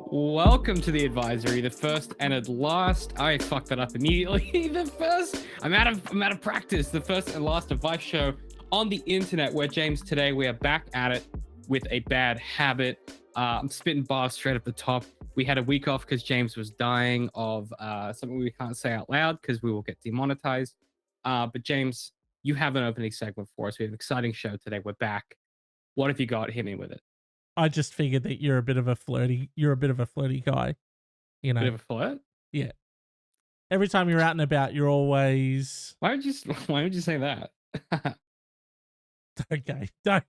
Welcome to the advisory, the first and at last. I fucked that up immediately. I'm out of practice. The first and last advice show on the internet. Where James, today we are back at it with a bad habit. I'm spitting bars straight up the top. We had a week off because James was dying of something we can't say out loud because we will get demonetized. But James, you have an opening segment for us. We have an exciting show today. We're back. What have you got? Hit me with it. I just figured that you're a bit of a flirty guy, you know. Bit of a flirt? Yeah. Every time you're out and about, you're always Why would you say that? okay. Don't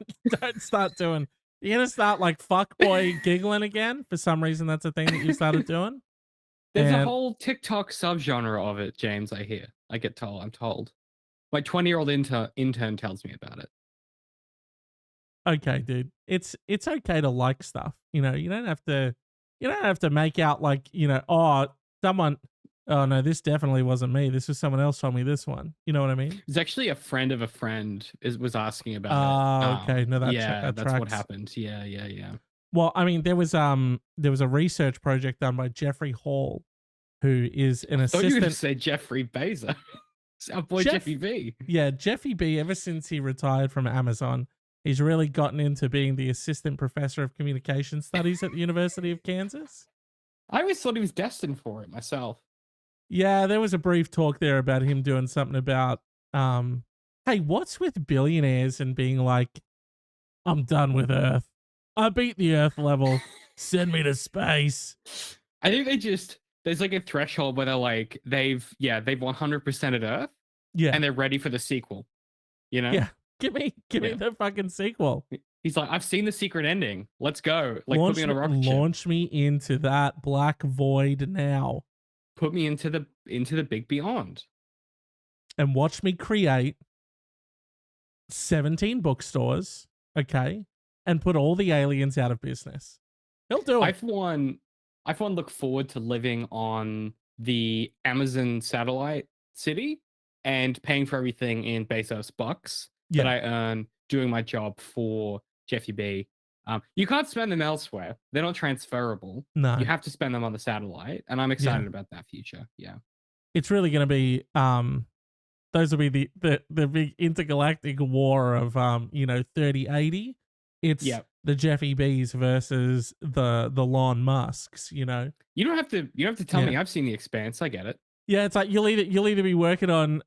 start doing. You're gonna start like fuckboy giggling again for some reason. That's a thing that you started doing. There's a whole TikTok subgenre of it, James. I'm told. My 20-year-old intern tells me about it. Okay, dude. It's okay to like stuff. You know, you don't have to make out like, oh no, this definitely wasn't me. This was someone else told me this one. You know what I mean? It's actually a friend of a friend was asking about it. Okay. No, that's what tracks. happened. Yeah. Well, I mean, there was a research project done by Jeffrey Hall, who is an I thought you were assistant. going to say Jeffrey Bezos. Our boy Jeffy B. Yeah, Jeffy B. Ever since he retired from Amazon, he's really gotten into being the assistant professor of communication studies at the University of Kansas. I always thought he was destined for it myself. Yeah, there was a brief talk there about him doing something about, hey, what's with billionaires and being like, I'm done with Earth. I beat the Earth level. Send me to space. I think there's like a threshold where they're like, they've 100%ed Earth. Yeah. And they're ready for the sequel. You know? Yeah. Give me the fucking sequel. He's like, I've seen the secret ending. Let's go. Like, put me on a rocket ship. Launch me into that black void now. Put me into the big beyond. And watch me create 17 bookstores, okay? And put all the aliens out of business. He'll do it. I for one look forward to living on the Amazon satellite city and paying for everything in Bezos bucks that I earn doing my job for Jeffy B. You can't spend them elsewhere. They're not transferable. No. You have to spend them on the satellite, and I'm excited about that future. Yeah. It's really going to be those will be the big intergalactic war of 3080. It's the Jeffy B's versus the Elon Musks, you know. You don't have to tell me. I've seen The Expanse. I get it. Yeah, it's like you'll either be working on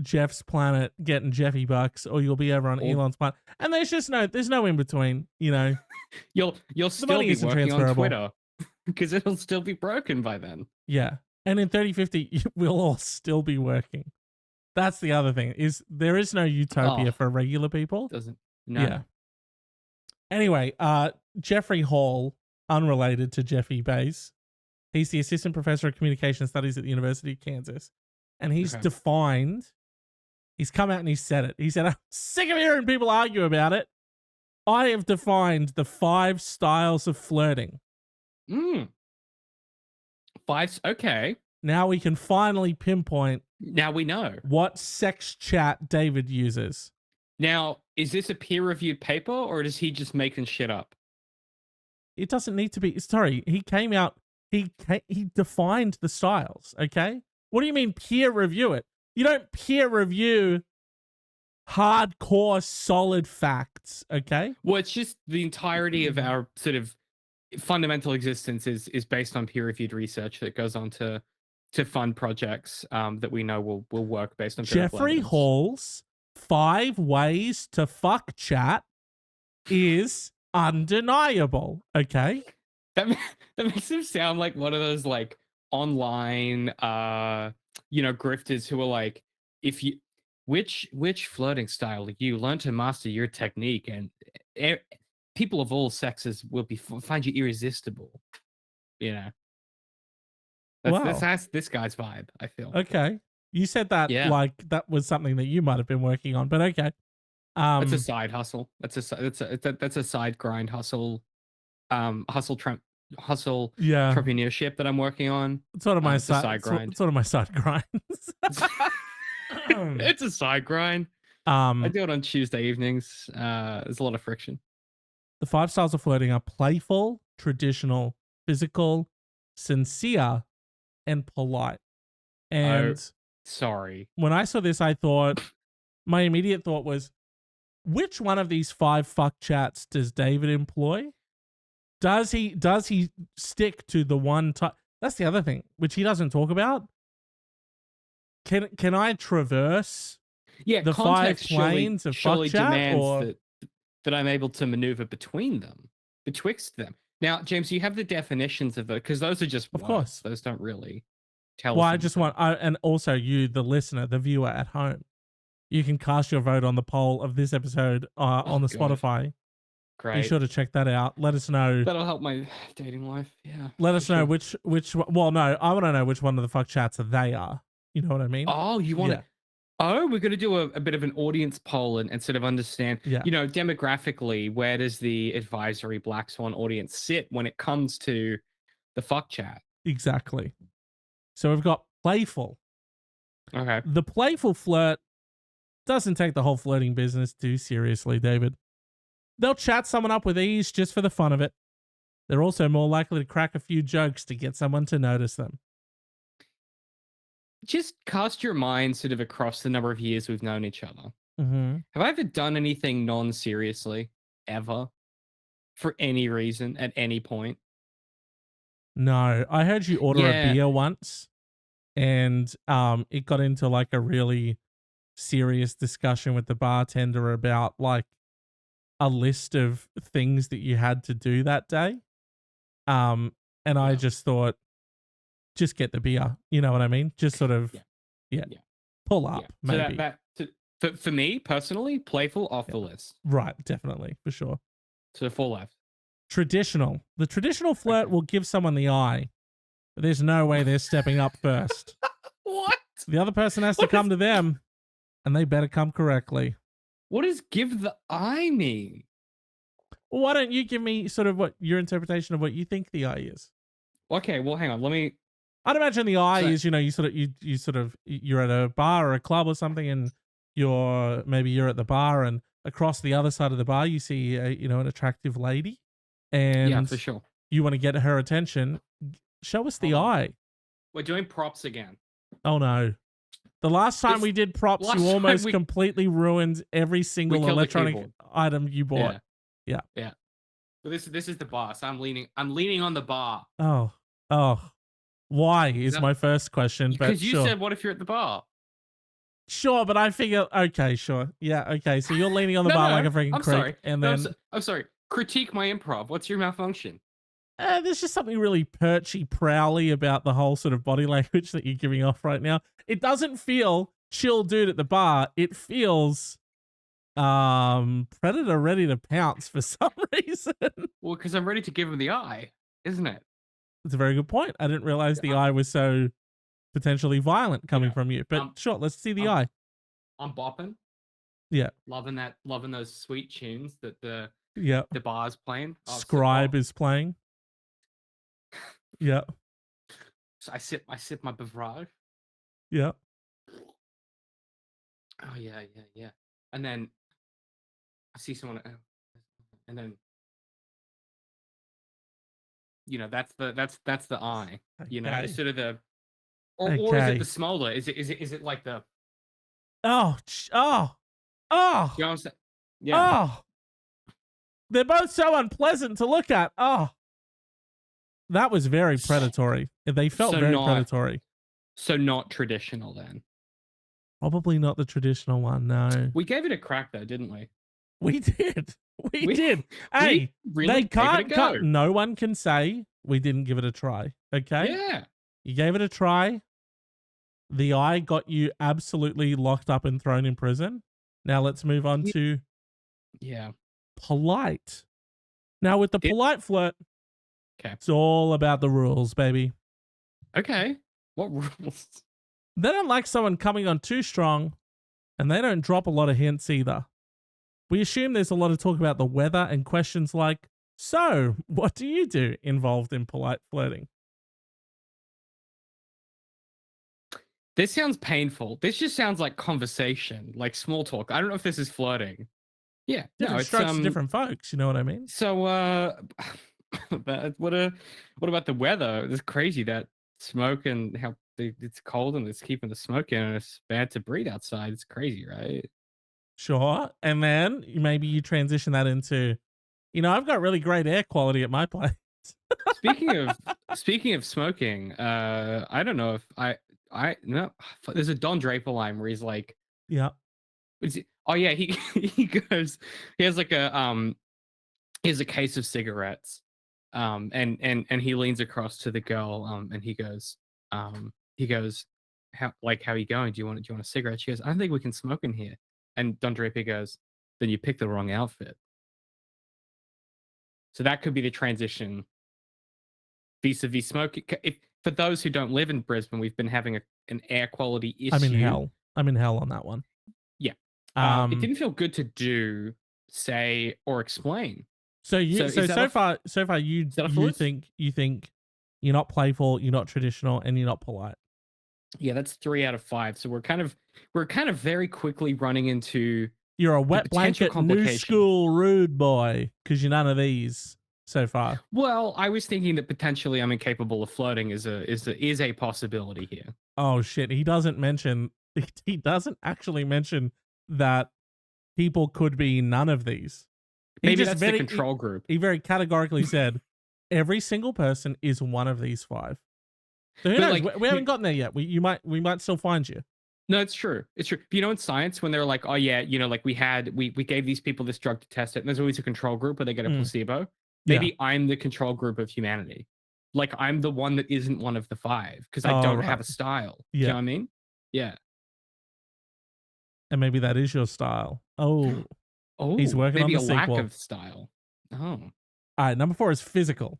Jeff's planet getting Jeffy bucks, or you'll be over on Elon's planet, and there's no in between. You know, you'll still be working on Twitter because it'll still be broken by then. Yeah, and in 3050, we'll all still be working. That's the other thing is there is no utopia for regular people. No. Yeah. Anyway, Jeffrey Hall, unrelated to Jeffy Bays, he's the assistant professor of communication studies at the University of Kansas, and he's defined. He's come out and he said it. He said, I'm sick of hearing people argue about it. I have defined the 5 styles of flirting. 5, okay. Now we can finally pinpoint. Now we know. What sex chat David uses. Now, is this a peer-reviewed paper or is he just making shit up? It doesn't need to be. Sorry, he came out. He defined the styles, okay? What do you mean peer review it? You don't peer review hardcore solid facts, okay? Well, it's just the entirety of our sort of fundamental existence is based on peer-reviewed research that goes on to fund projects that we know will work based on Jeffrey Hall's 5 ways to fuck chat is undeniable, okay? That makes him sound like one of those like online grifters who are like, if you which flirting style you learn to master your technique and people of all sexes will find you irresistible, you know. That's this guy's vibe, I feel. Okay, you said that like that was something that you might have been working on, but okay. That's a side hustle. That's a side grind hustle. Entrepreneurship that I'm working on. It's sort of my side grind. Sort of my side grind. It's a side grind. I do it on Tuesday evenings. There's a lot of friction. The 5 styles of flirting are playful, traditional, physical, sincere, and polite. Oh, And sorry. when I saw this, I thought, my immediate thought was, which one of these 5 fuck chats does David employ? Does he stick to the one type? That's the other thing, which he doesn't talk about. Can I traverse Yeah, the 5 context planes of fuck surely chat, demands or that I'm able to maneuver betwixt them. Now, James, you have the definitions of it because those are just of words. course? Those don't really tell Well, us I just anything. want, and also you, the listener, the viewer at home, you can cast your vote on the poll of this episode on the God. Spotify. Be Great. sure to check that out. Let us know. That'll help my dating life. Yeah. Let for us know sure. which. Well, no, I want to know which one of the fuck chats they are. You know what I mean? Oh, you want Yeah. to? Oh, we're going to do a bit of an audience poll and sort of understand, Yeah. demographically, where does the advisory Black Swan audience sit when it comes to the fuck chat? Exactly. So we've got playful. Okay. The playful flirt doesn't take the whole flirting business too seriously, David. They'll chat someone up with ease just for the fun of it. They're also more likely to crack a few jokes to get someone to notice them. Just cast your mind sort of across the number of years we've known each other. Mm-hmm. Have I ever done anything non-seriously ever for any reason at any point? No, I heard you order a Yeah. beer once, and it got into like a really serious discussion with the bartender about like a list of things that you had to do that day. And I Yeah. just thought, just get the beer. You know what I mean? Just sort of, yeah. Pull up, So maybe. for me personally, playful off the list. Right, definitely, for sure. So 4 left. Traditional. The traditional flirt will give someone the eye, but there's no way they're stepping up first. What? The other person has to come to them, and they better come correctly. What does give the eye mean? Well, why don't you give me sort of what your interpretation of what you think the eye is? Okay, well, hang on. Let me. I'd imagine the eye is, you're at a bar or a club or something, and you're at the bar, and across the other side of the bar you see an attractive lady, and Yeah, for sure. you want to get her attention. Show us the eye. We're doing props again. Oh no. The last time we did props, you almost completely ruined every single electronic item you bought. Yeah. But this is the bar, so I'm leaning on the bar. Oh. Why is my first question. Because you sure. said, what if you're at the bar? Sure, but I figure, okay, sure. Yeah, okay. So you're leaning on the bar like a freaking creep. Sorry. And then I'm sorry. Critique my improv. What's your malfunction? There's just something really perchy, prowly about the whole sort of body language that you're giving off right now. It doesn't feel chill dude at the bar. It feels predator ready to pounce for some reason. Well, because I'm ready to give him the eye, isn't it? That's a very good point. I didn't realize the eye was so potentially violent coming from you. But sure, let's see the eye. I'm bopping. Yeah. Loving those sweet tunes that the bar's playing. Scribe is playing. Yeah. So I sip my beverage. Yeah. Oh yeah. And then I see someone, and then that's the eye. Okay. Sort of the, or is it the smolder? Is it like the? Oh. You know what I'm saying? Yeah. Oh. They're both so unpleasant to look at. Oh. That was very predatory. They felt very predatory. So not traditional then. Probably not the traditional one, no. We gave it a crack though, didn't we? We did. We did. Hey, they can't cut. No one can say we didn't give it a try. Okay? Yeah. You gave it a try. The eye got you absolutely locked up and thrown in prison. Now let's move on to polite. Now with the polite flirt, it's all about the rules, baby. Okay. What rules? They don't like someone coming on too strong, and they don't drop a lot of hints either. We assume there's a lot of talk about the weather and questions like, so, what do you do involved in polite flirting? This sounds painful. This just sounds like conversation, like small talk. I don't know if this is flirting. Yeah, no, Different it's strokes for different folks. You know what I mean? So, but what about the weather? It's crazy that smoke and how it's cold and it's keeping the smoke in, and it's bad to breathe outside. It's crazy, right? Sure. And then maybe you transition that into, I've got really great air quality at my place. Speaking of smoking, I don't know if I no, there's a Don Draper line where he's like, Yeah. oh yeah, he he goes, he has like he has a case of cigarettes, and he leans across to the girl, and he goes, how are you going? Do you want a cigarette? She goes, I don't think we can smoke in here. And Don Draper goes, then you picked the wrong outfit. So that could be the transition vis-a-vis smoking. If for those who don't live in Brisbane, we've been having an air quality issue. I'm in hell. I'm in hell on that one. Yeah. It didn't feel good to do, say, or explain. So far you think you're not playful, you're not traditional, and you're not polite. Yeah, that's 3 out of 5. So we're kind of very quickly running into, you're a wet blanket new school rude boy because you're none of these so far. Well, I was thinking that potentially I'm incapable of flirting is a possibility here. Oh shit, he doesn't actually mention that people could be none of these. Maybe that's the control group. He very categorically said every single person is one of these 5. So who knows? We haven't gotten there yet. We might still find you. No, it's true. It's true. But in science, when they're like, oh yeah, like we gave these people this drug to test it, and there's always a control group where they get a placebo. Maybe I'm the control group of humanity. Like I'm the one that isn't one of the 5 because I don't have a style. Yeah. You know what I mean? Yeah. And maybe that is your style. Oh. Oh, he's working on the sequel. Maybe a lack of style. Oh. All right, number 4 is physical.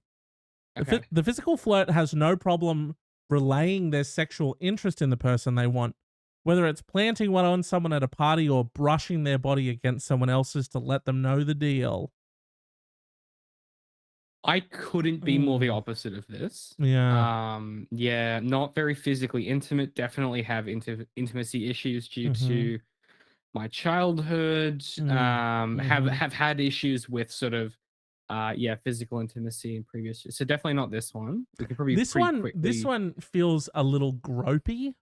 Okay. The physical flirt has no problem relaying their sexual interest in the person they want, whether it's planting one on someone at a party or brushing their body against someone else's to let them know the deal. I couldn't be more the opposite of this. Yeah. Yeah, not very physically intimate. Definitely have intimacy issues due to my childhood. Have had issues with sort of physical intimacy in previous years. So definitely not this one. We could probably this one feels a little gropey,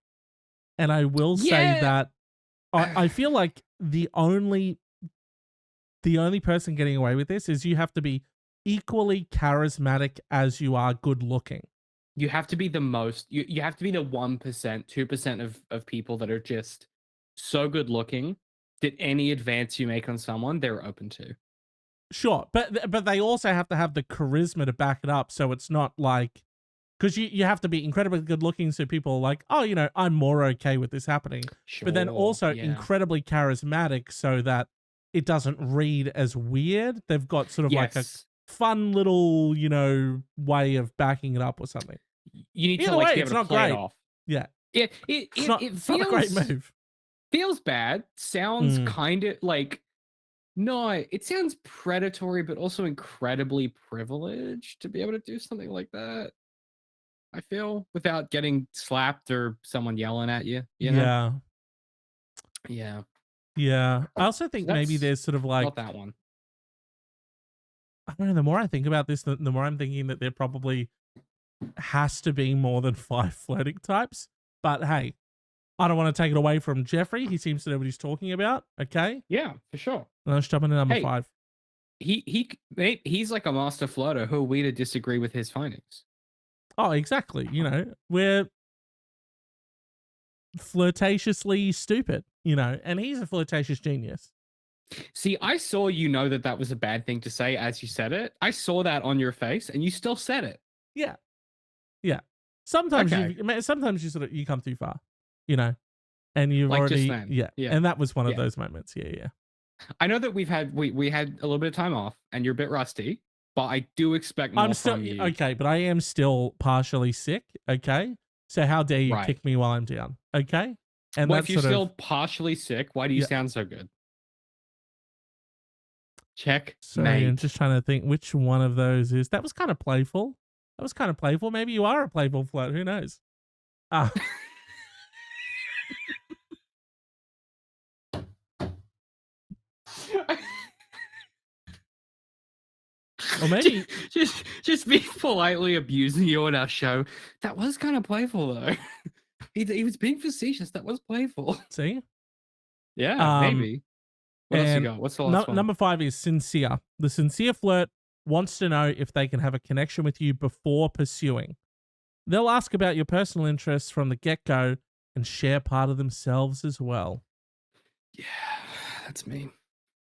and I will say that I feel like the only person getting away with this is you have to be equally charismatic as you are good looking. You have to be the most. You have to be the 1%, 2% of people that are just so good looking that any advance you make on someone, they're open to. Sure, but they also have to have the charisma to back it up, so it's not like, because you have to be incredibly good looking, so people are like, oh, I'm more okay with this happening. Sure, but then also incredibly charismatic, so that it doesn't read as weird. They've got sort of like a fun little, way of backing it up or something. You need to like be able to play it off. Yeah. It feels not a great move. Feels bad. Sounds kind of like, no, it sounds predatory, but also incredibly privileged to be able to do something like that. I feel, without getting slapped or someone yelling at you. You know? Yeah. Yeah. I also think maybe there's sort of like, not that one. I don't know. The more I think about this, the more I'm thinking that there probably has to be more than 5 flirting types. But hey, I don't want to take it away from Jeffrey. He seems to know what he's talking about. Okay. Yeah, for sure. Let's jump into number 5. He's like a master flirter. Who are we to disagree with his findings? Oh, exactly. We're flirtatiously stupid, and he's a flirtatious genius. See, I saw that was a bad thing to say as you said it. I saw that on your face, and you still said it. Yeah. Yeah. Sometimes you come too far, and you've like already, just then. Yeah. And that was one of those moments. Yeah. I know that we had a little bit of time off and you're a bit rusty, but I do expect more from you. Okay, but I am still partially sick, okay? So how dare you kick me while I'm down, okay? And if you're still partially sick, why do you sound so good? Check. Sorry, I'm just trying to think which one of those is. That was kind of playful. Maybe you are a playful flirt. Who knows? Or maybe just be politely abusing you on our show. That was kind of playful though. He was being facetious. That was playful. see. Yeah, maybe. What else you And got? What's the last one? number 5 is sincere. The sincere flirt wants to know if they can have a connection with you before pursuing. They'll ask about your personal interests from the get-go and share part of themselves as well. Yeah, that's me.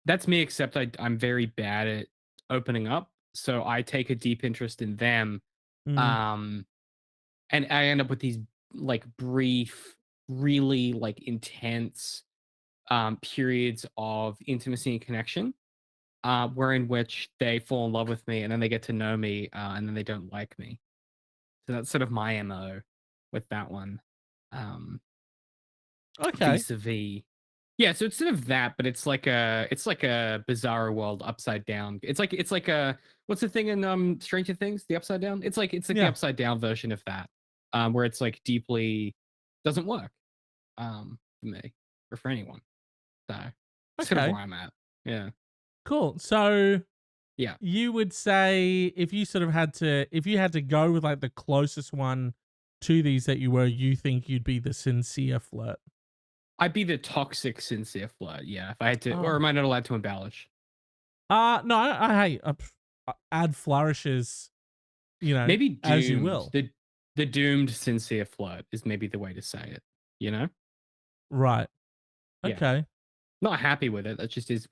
That's me, except I'm very bad at opening up. So I take a deep interest in them. And I end up with these like brief, really like intense periods of intimacy and connection, where in which they fall in love with me and then they get to know me, and then they don't like me. So that's sort of my MO with that one. Okay. Vis-a-vis. Yeah, so it's sort of that, but it's like a bizarre world upside down. It's like a what's the thing in Stranger Things? The upside down? It's like the upside down version of that. Where it's like deeply doesn't work for me or for anyone. So that's sort of where I'm at. Yeah. Cool. So yeah, you would say if you had to go with like the closest one to these that you think you'd be the sincere flirt. I'd be the toxic sincere flirt. Yeah, if I had to, or Oh. am I not allowed to embellish? No, I add flourishes, Maybe doomed, as you will. The doomed sincere flirt is maybe the way to say it. You know? Right. Yeah. Okay. Not happy with it. That just is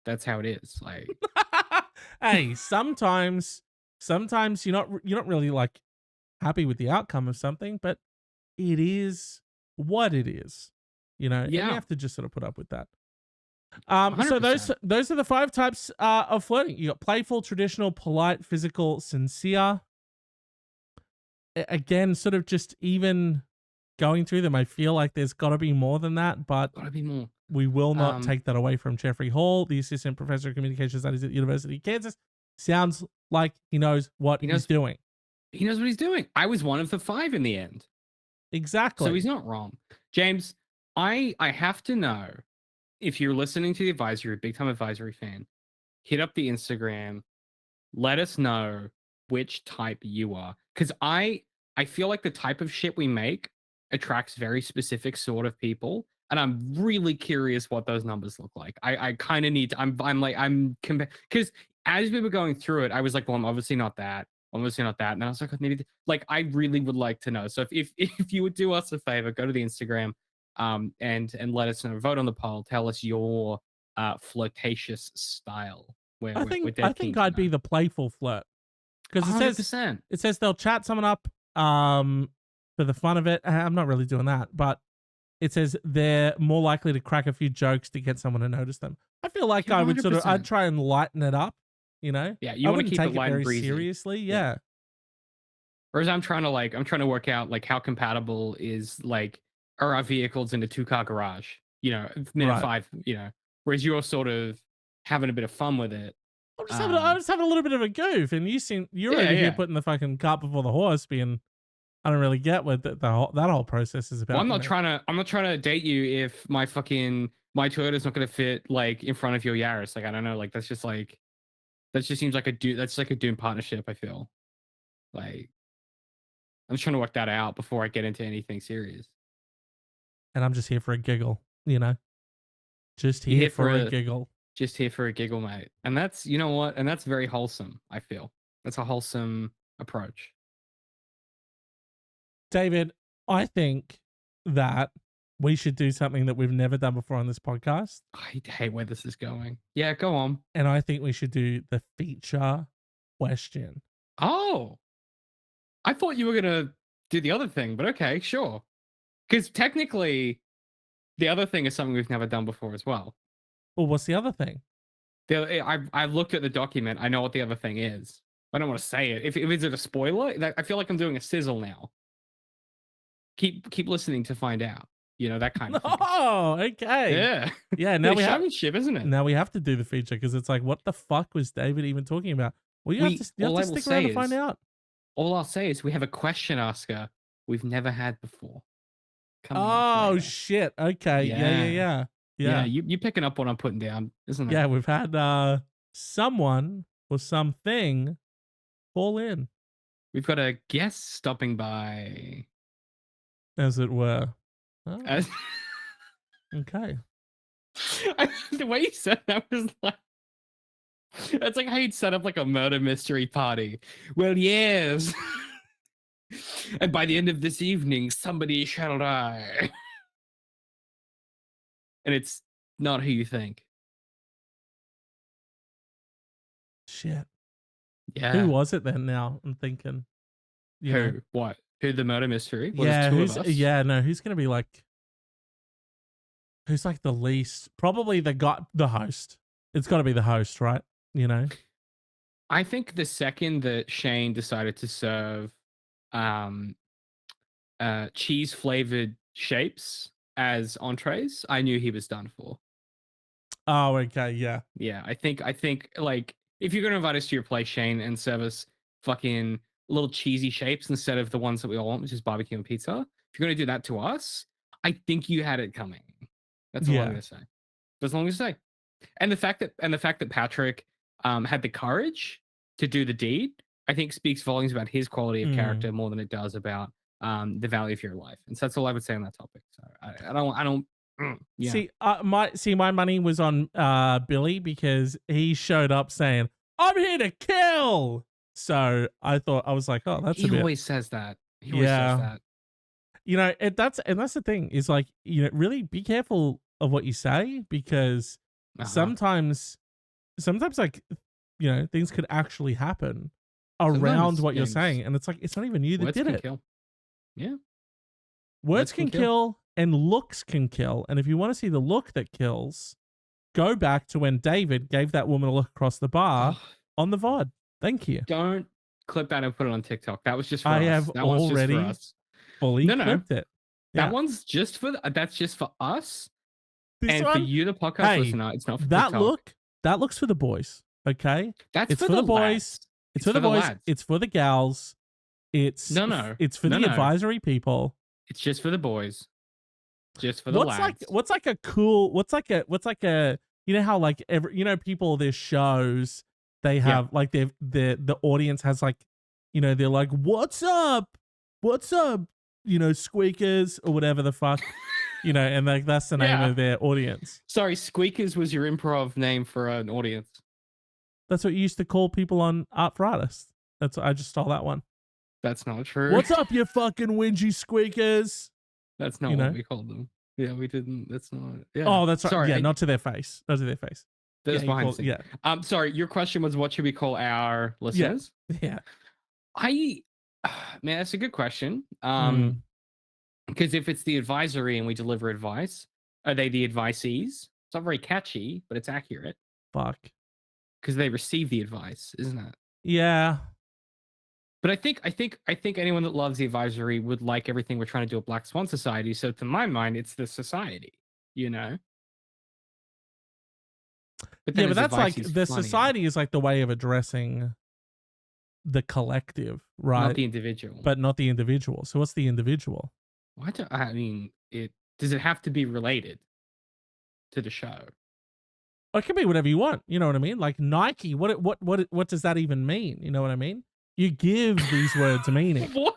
that's how it is. Like, hey, sometimes you're not really like happy with the outcome of something, but it is what it is, and you have to just sort of put up with that. So 100%. those are the 5 types of flirting. You got playful, traditional, polite, physical, sincere. Again, sort of just even going through them, I feel like there's got to be more than that, but Gotta be more. we will not take that away from Jeffrey Hall, the assistant professor of communication studies at the University of Kansas. Sounds like he knows what he's doing. He knows what he's doing. I was one of the 5 in the end. Exactly. So he's not wrong. James, I have to know, if you're listening to the advisory, big time advisory fan, hit up the Instagram, let us know which type you are. Because I feel like the type of shit we make attracts very specific sort of people. And I'm really curious what those numbers look like. I kind of need to, because as we were going through it, I was like, well, I'm obviously not that. I'm obviously not that. And I was like, maybe, like, I really would like to know. So if you would do us a favor, go to the Instagram, and let us know, vote on the poll, tell us your flirtatious style. I think I'd be the playful flirt, because it says they'll chat someone up for the fun of it. I'm not really doing that, but it says they're more likely to crack a few jokes to get someone to notice them. I feel like I would I'd try and lighten it up, Yeah, you want to keep it light and breezy. Seriously, yeah. Whereas I'm trying to work out like how compatible are our vehicles in a 2-car garage, minute 5, whereas you're sort of having a bit of fun with it. I'm just having a little bit of a goof, and you're over here putting the fucking cart before the horse, being, I don't really get what that whole process is about. Well, I'm not trying to date you if my Toyota's not going to fit like in front of your Yaris. Like, I don't know, like that just seems like that's like a doomed partnership, I feel. Like, I'm just trying to work that out before I get into anything serious. And I'm just here for a giggle, just here for a giggle. Just here for a giggle, mate. And that's, you know what? And that's very wholesome, I feel. That's a wholesome approach. David, I think that we should do something that we've never done before on this podcast. I hate where this is going. Yeah, go on. And I think we should do the feature question. Oh, I thought you were going to do the other thing, but okay, sure. Because technically, the other thing is something we've never done before as well. Well, what's the other thing? I've looked at the document. I know what the other thing is. I don't want to say it. If is it a spoiler? I feel like I'm doing a sizzle now. Keep listening to find out. That kind of thing. Oh, okay. Yeah. Yeah, now we have ship, isn't it? Now we have to do the feature, because it's like, what the fuck was David even talking about? Well, you have to stick around to find out. All I'll say is we have a question asker we've never had before. Oh shit. Okay. Yeah. You picking up what I'm putting down, isn't it? Yeah, we've had someone or something, call in, We've got a guest stopping by. as it were. Oh, As okay. the way you said that was like, that's like how you'd set up like a murder mystery party. Well, yes. And by the end of this evening, somebody shall die. And it's not who you think. Shit. Yeah. Who was it then now? I'm thinking. You know. Who? What? Who the murder mystery? Well, Yeah, there's two of us. yeah, no, who's gonna be like who's like the least probably the host. It's gotta be the host, right? You know? I think the second that Shane decided to serve cheese flavored shapes as entrees, I knew he was done for. Oh, okay, yeah. Yeah, I think like if you're gonna invite us to your place, Shane, and serve us fucking little cheesy shapes instead of the ones that we all want, which is barbecue and pizza, if you're gonna do that to us, I think you had it coming. That's all I'm gonna say. That's all I'm gonna say. And the fact that Patrick had the courage to do the deed, I think speaks volumes about his quality of character more than it does about the value of your life. And so that's all I would say on that topic. So I don't yeah. See, my money was on Billy because he showed up saying, "I'm here to kill." So I was like, "Oh, that's he a bit." Always says that. He always says that. You know, that's the thing is like, you know, really be careful of what you say because sometimes like, you know, things could actually happen around what you're saying, and it's like it's not even you that did it. Kill. Yeah. Words can kill and looks can kill. And if you want to see the look that kills, go back to when David gave that woman a look across the bar on the VOD. Thank you. Don't clip that and put it on TikTok. That was just for us. I have already fully clipped it. Yeah. That one's just for that's just for us. And for you, the podcast listener, it's not for that TikTok. look. That looks for the boys. Okay, it's for the boys. It's for the boys. Lads. It's for the gals. It's It's for the advisory people. It's just for the boys. Just for the lads. What's like a you know how like people, their shows, they have like the audience has like, you know, they're like, what's up, you know, squeakers or whatever the fuck. You know, and like that's the name of their audience. Sorry, squeakers was your improv name for an audience. That's what you used to call people on Art for Artists. I just stole that one. That's not true. What's up, you fucking whingy squeakers? That's not what we called them. Yeah, we didn't. That's not. Yeah. Oh, that's right. Sorry, yeah, not to their face. Not to their face. That's behind the scenes. Yeah. Sorry, your question was what should we call our listeners? Yeah. Man, that's a good question. Because if it's the advisory and we deliver advice, are they the advicees? It's not very catchy, but it's accurate. Fuck. Because they receive the advice, isn't it? Yeah. But I think anyone that loves the advisory would like everything we're trying to do at Black Swan Society. So to my mind, it's the society, you know? But that's like the society is like the way of addressing the collective, right? Not the individual. But not the individual. So what's the individual? Does it have to be related to the show? It can be whatever you want. You know what I mean? Like Nike. What does that even mean? You know what I mean? You give these words meaning. What?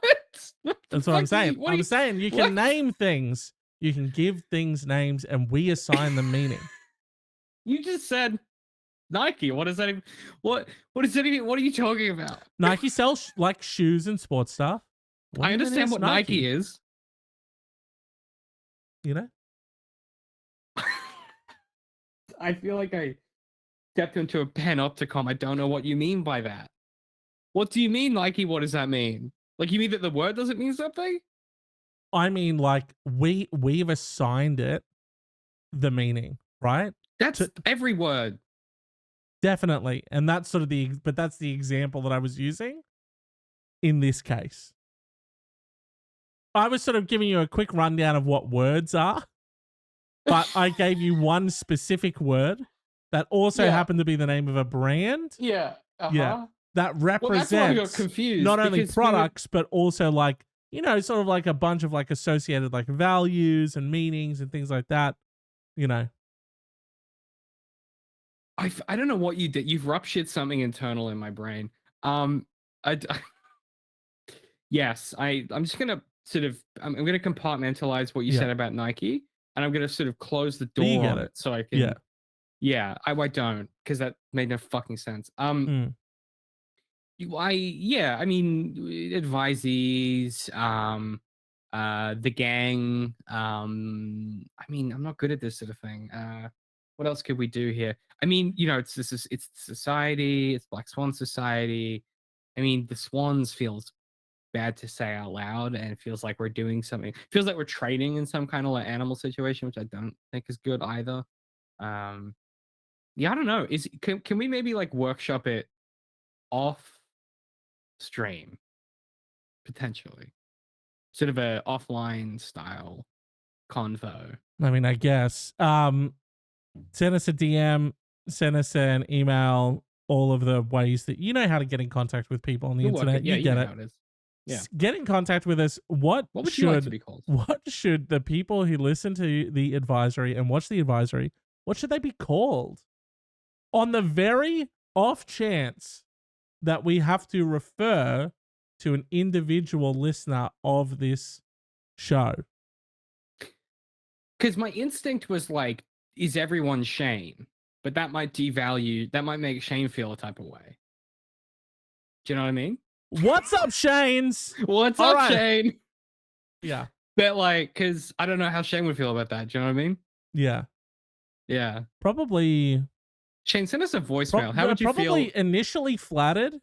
That's what I'm saying. I'm saying you can name things. You can give things names, and we assign them meaning. You just said Nike. What does that even? What is that even? What are you talking about? Nike sells like shoes and sports stuff. I understand what Nike is. You know? I feel like I stepped into a panopticon. I don't know what you mean by that. What do you mean, Nike? What does that mean? Like, you mean that the word doesn't mean something? I mean, like, we've assigned it the meaning, right? That's every word. Definitely. And that's sort of that's the example that I was using in this case. I was sort of giving you a quick rundown of what words are, but I gave you one specific word that also happened to be the name of a brand. Yeah. Yeah. That represents not only products, but also like, you know, sort of like a bunch of like associated like values and meanings and things like that, you know. I don't know what you did. You've ruptured something internal in my brain. I yes, I'm just gonna sort of I'm gonna compartmentalize what you Yeah. said about Nike, and I'm gonna sort of close the You door get on it. it so I Yeah. can. Yeah, I don't, because that made no fucking sense. Mm. Yeah, I mean, advisees, the gang. I mean, I'm not good at this sort of thing. What else could we do here? I mean, it's society, it's Black Swan Society. I mean, the Swans feels bad to say out loud, and it feels like we're doing something. Feels like we're trading in some kind of like animal situation, which I don't think is good either. Um, yeah, I don't know. Can we maybe like workshop it off stream potentially? Sort of a offline style convo. I mean, I guess. Send us a DM, send us an email, all of the ways that you know how to get in contact with people on the You'll work internet. it. Yeah, You you get know it. how it is. Yeah. Get in contact with us. What would you like to be called? What should the people who listen to the advisory and watch the advisory, what should they be called? On the very off chance that we have to refer to an individual listener of this show. Because my instinct was like, is everyone Shane? But that might make Shane feel a type of way. Do you know what I mean? What's up, Shanes? What's All up, right. Shane? Yeah. But like, because I don't know how Shane would feel about that. Do you know what I mean? Yeah. Yeah. Probably. Shane, send us a voicemail. How would you feel? Probably initially flattered,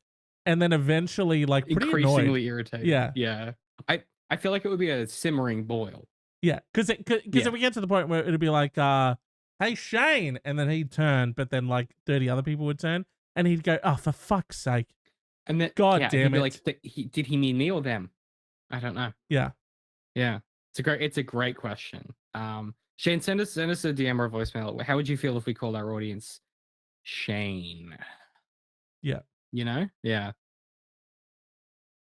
and then eventually like pretty Increasingly annoyed. irritated. Yeah. Yeah. I feel like it would be a simmering boil. Yeah, because if we get to the point where it'd be like, "Hey Shane," and then he'd turn, but then like 30 other people would turn, and he'd go, "Oh, for fuck's sake!" And then, God damn it! Like, did he mean me or them? I don't know. Yeah. It's a great question. Shane, send us a DM or a voicemail. How would you feel if we called our audience Shane? Yeah. You know? Yeah.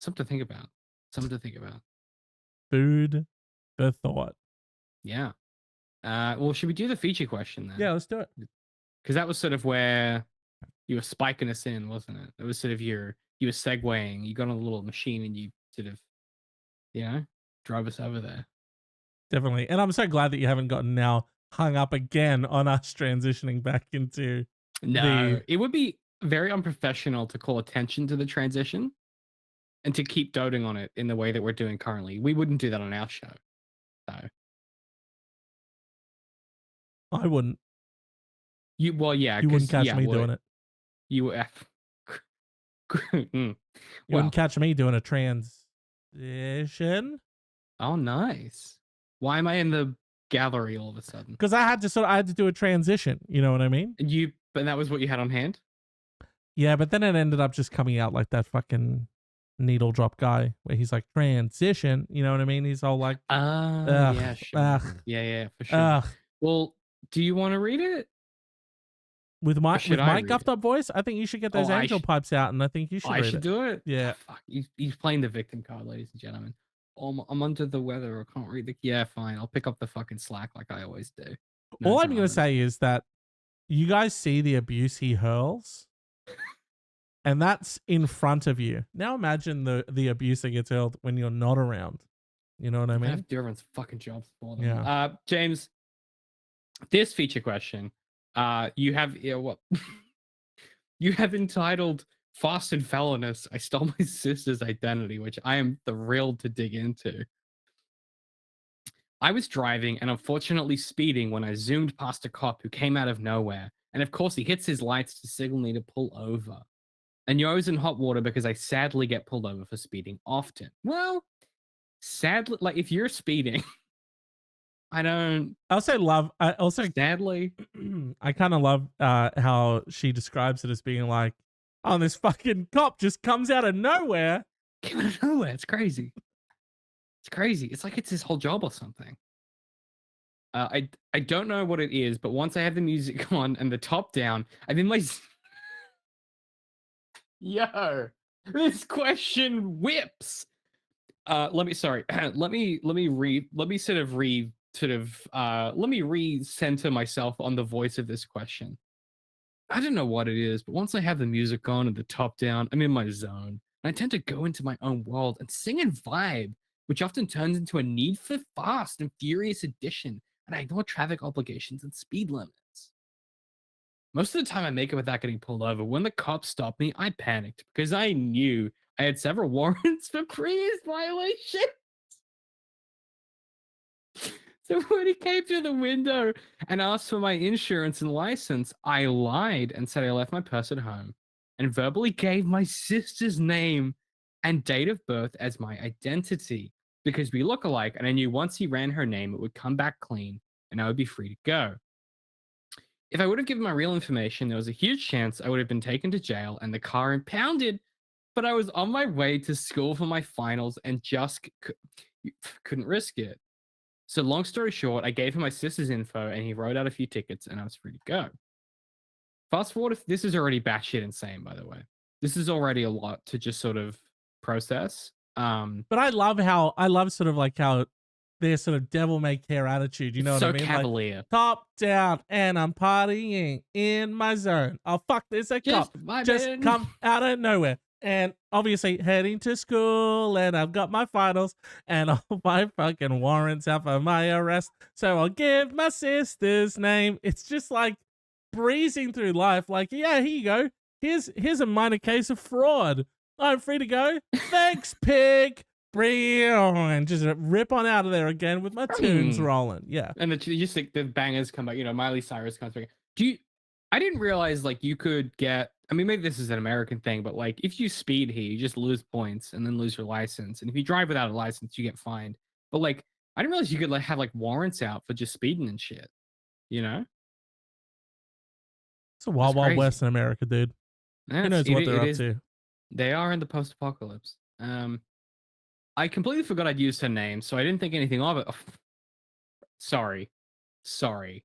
Something to think about. Food for thought. Yeah. Well, should we do the feature question then? Yeah, let's do it. Because that was sort of where you were spiking us in, wasn't it? It was sort of you were segueing. You got on a little machine and you sort of, drove us over there. Definitely. And I'm so glad that you haven't gotten now hung up again on us transitioning back into it would be very unprofessional to call attention to the transition and to keep doting on it in the way that we're doing currently. We wouldn't do that on our show. So I wouldn't. You wouldn't catch me doing it. You wouldn't catch me doing a transition. Oh, nice. Why am I in the gallery all of a sudden? Because I had to do a transition. You know what I mean? But that was what you had on hand? Yeah, but then it ended up just coming out like that fucking needle drop guy where he's like transition. You know what I mean? He's all like, yeah, sure. Yeah, for sure. Well, do you want to read it? With my guffed up voice, I think you should get those angel pipes out, and I think you should. I should do it. Yeah. Oh, fuck. He's playing the victim card, ladies and gentlemen. I'm under the weather. I can't read the. Yeah, fine. I'll pick up the fucking slack like I always do. All I'm gonna say is that you guys see the abuse he hurls, and that's in front of you. Now imagine the abuse that gets hurled when you're not around. You know what I mean? I have to do everyone's fucking jobs for them. Yeah. James, this feature question. You have you have entitled "Fast and Felonious." I stole my sister's identity, which I am thrilled to dig into. I was driving and unfortunately speeding when I zoomed past a cop who came out of nowhere, and of course he hits his lights to signal me to pull over. And I was in hot water because I sadly get pulled over for speeding often. Well, sadly, like if you're speeding. I don't. Sadly, I kind of love how she describes it as being like, "Oh, this fucking cop just comes out of nowhere." Came out of nowhere. It's crazy. It's crazy. It's like it's his whole job or something. I don't know what it is, but once I have the music on and the top down, I'm in my. Yo, this question whips. Let me recenter myself on the voice of this question. I don't know what it is, but once I have the music on and the top down, I'm in my zone. And I tend to go into my own world and sing and vibe, which often turns into a need for fast and furious addition, and I ignore traffic obligations and speed limits. Most of the time, I make it without getting pulled over. When the cops stopped me, I panicked because I knew I had several warrants for previous violations. So when he came through the window and asked for my insurance and license, I lied and said I left my purse at home and verbally gave my sister's name and date of birth as my identity because we look alike. And I knew once he ran her name, it would come back clean and I would be free to go. If I would have given my real information, there was a huge chance I would have been taken to jail and the car impounded. But I was on my way to school for my finals and just couldn't risk it. So long story short, I gave him my sister's info and he wrote out a few tickets and I was free to go. Fast forward, if this is already batshit insane, by the way. This is already a lot to just sort of process. But I love sort of like how their sort of devil may care attitude. You know what I so mean? cavalier. Like, top down, and I'm partying in my zone. Oh fuck, there's a cop just come out of nowhere. And obviously heading to school, and I've got my finals and all my fucking warrants out for my arrest. So I'll give my sister's name. It's just like breezing through life. Like, yeah, here you go. Here's a minor case of fraud. I'm free to go. Thanks, pig. And just rip on out of there again with my tunes rolling. Yeah. And you just think the bangers come back, Miley Cyrus comes back. I didn't realize like you could get, I mean, maybe this is an American thing, but like if you speed here, you just lose points and then lose your license. And if you drive without a license, you get fined. But like, I didn't realize you could like have like warrants out for just speeding and shit, you know? It's a wild west in America, dude. Who knows what they're up to? They are in the post-apocalypse. I completely forgot I'd used her name, so I didn't think anything of it. Oh, sorry. Sorry,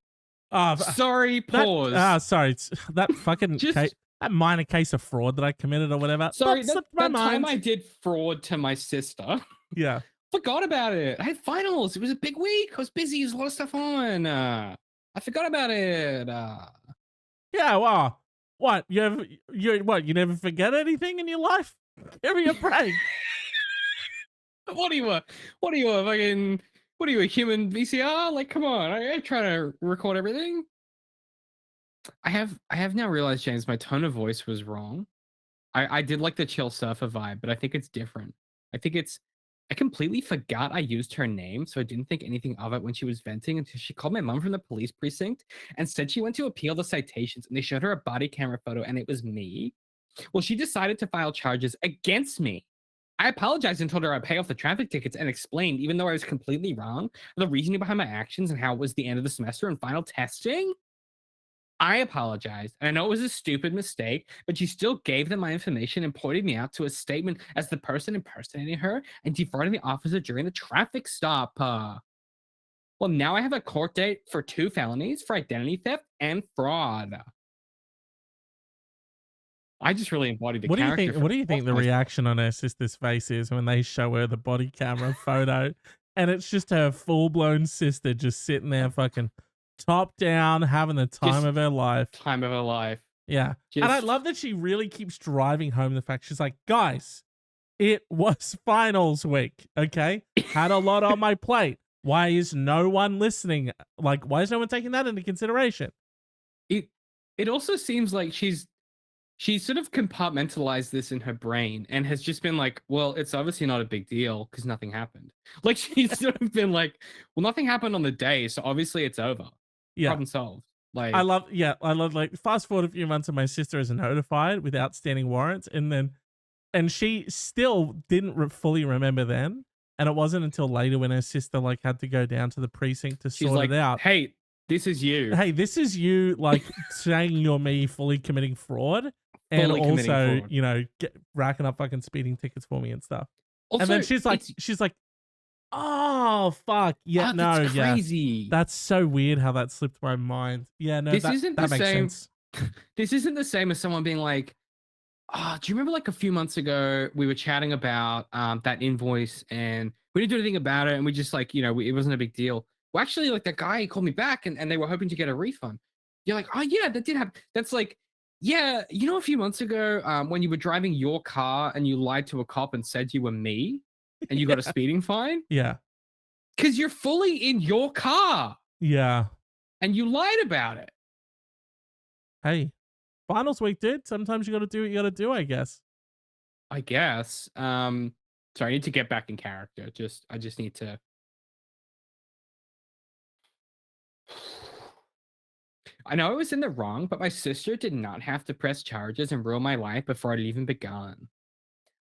pause. Sorry. That fucking that minor case of fraud that I committed or whatever. Sorry, that time I did fraud to my sister. Yeah. Forgot about it. I had finals. It was a big week. I was busy. There's a lot of stuff on. I forgot about it. Yeah, well, what? You never forget anything in your life? Give me a break. What are you, a human VCR? Like, come on, I try to record everything. I have now realized, James, my tone of voice was wrong. I did like the chill surfer vibe, but I think it's different. I completely forgot I used her name, so I didn't think anything of it when she was venting until she called my mom from the police precinct and said she went to appeal the citations and they showed her a body camera photo and it was me. Well, she decided to file charges against me. I apologized and told her I'd pay off the traffic tickets and explained, even though I was completely wrong, the reasoning behind my actions and how it was the end of the semester and final testing. I apologized, and I know it was a stupid mistake, but she still gave them my information and pointed me out to a statement as the person impersonating her and defrauding the officer during the traffic stop. Well, now I have a court date for 2 felonies for identity theft and fraud. I just really embodied the character. What do you think the reaction on her sister's face is when they show her the body camera photo and it's just her full-blown sister just sitting there fucking top down, having the time of her life. Yeah. And I love that she really keeps driving home the fact she's like, guys, it was finals week, okay? Had a lot on my plate. Why is no one listening? Like, why is no one taking that into consideration? It also seems like she's sort of compartmentalized this in her brain and has just been like, well, it's obviously not a big deal because nothing happened. Like she's sort of been like, well, nothing happened on the day, so obviously it's over. Yeah. Problem solved. Like I love like fast forward a few months and my sister is notified with outstanding warrants and she still didn't fully remember then. And it wasn't until later when her sister like had to go down to the precinct to sort it out. Hey, this is you. Hey, this is you like saying you're me fully committing fraud. And also, racking up fucking speeding tickets for me and stuff. Also, and then she's like, oh fuck, yeah, no, that's crazy. Yeah, that's so weird how that slipped my mind. Yeah, no, that makes sense. This isn't the same as someone being like, oh, do you remember like a few months ago we were chatting about that invoice and we didn't do anything about it and we just like, it wasn't a big deal. Well, actually, like that guy called me back and they were hoping to get a refund. You're like, oh yeah, that did happen. That's like, Yeah, you know, a few months ago, when you were driving your car and you lied to a cop and said you were me, and you got a Yeah. speeding fine Yeah. because you're fully in your car Yeah. and you lied about it. Hey, finals week, dude. Sometimes you got to do what you got to do, I guess. I guess. So I need to get back in character. I just need to. I know I was in the wrong, but my sister did not have to press charges and ruin my life before I'd even begun.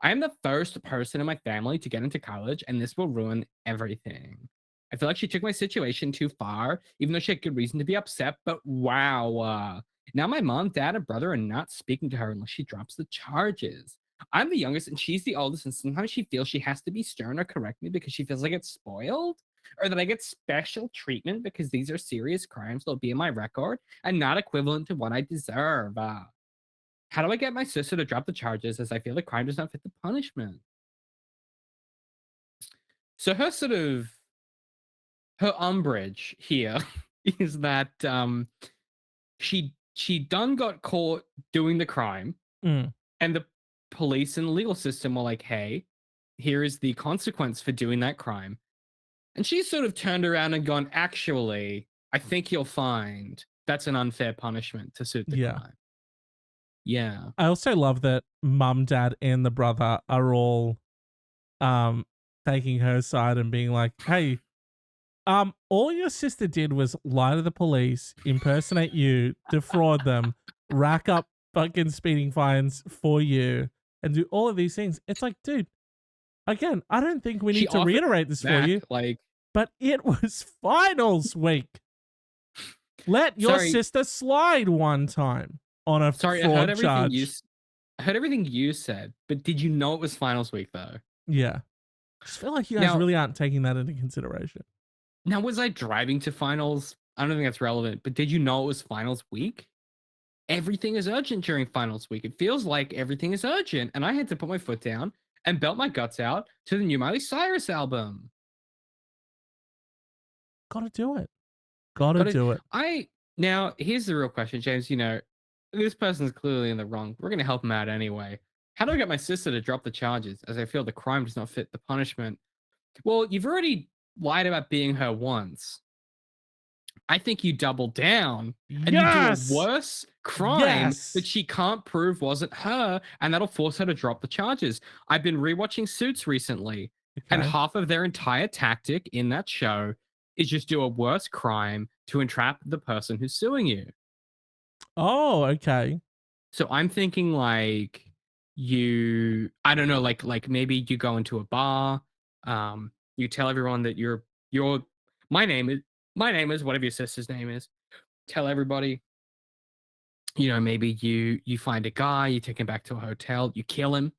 I am the first person in my family to get into college, and this will ruin everything. I feel like she took my situation too far, even though she had good reason to be upset. But wow, now my mom, dad, and brother are not speaking to her unless she drops the charges. I'm the youngest, and she's the oldest, and sometimes she feels she has to be stern or correct me because she feels like it's spoiled, or that I get special treatment because these are serious crimes that'll be in my record and not equivalent to what I deserve. How do I get my sister to drop the charges as I feel the crime does not fit the punishment? So her umbrage here is that she done got caught doing the crime, Mm. and the police and the legal system were like, hey, here is the consequence for doing that crime. And she sort of turned around and gone, actually, I think you'll find that's an unfair punishment to suit the Yeah. crime. Yeah. I also love that mum, dad, and the brother are all um taking her side and being like, hey, all your sister did was lie to the police, impersonate you, defraud them, rack up fucking speeding fines for you, and do all of these things. It's like, dude, again, I don't think we She need to offered reiterate this for back, you, like, but it was finals week. Let your sorry, sister slide one time on a sorry, fraud charge. I heard everything you said, but did you know it was finals week though? Yeah. Just feel like you guys Now, really aren't taking that into consideration. now was I driving to finals? I don't think that's relevant, but did you know it was finals week? Everything is urgent during finals week. It feels like everything is urgent, and I had to put my foot down and belt my guts out to the new Miley Cyrus album. Gotta do it. Gotta Got it. do it. Now here's the real question, James. You know, this person's clearly in the wrong. We're gonna help him out anyway. How do I get my sister to drop the charges as I feel the crime does not fit the punishment? Well, you've already lied about being her once. I think you double down and you do a Yes. worse crime that Yes. she can't prove wasn't her, and that'll force her to drop the charges. I've been rewatching Suits recently, and Okay. half of their entire tactic in that show is just do a worse crime to entrap the person who's suing you. Oh, okay. So I'm thinking like I don't know, like maybe you go into a bar, you tell everyone that you're my name is my name is whatever your sister's name is. Tell everybody, you know, maybe you find a guy, you take him back to a hotel, you kill him,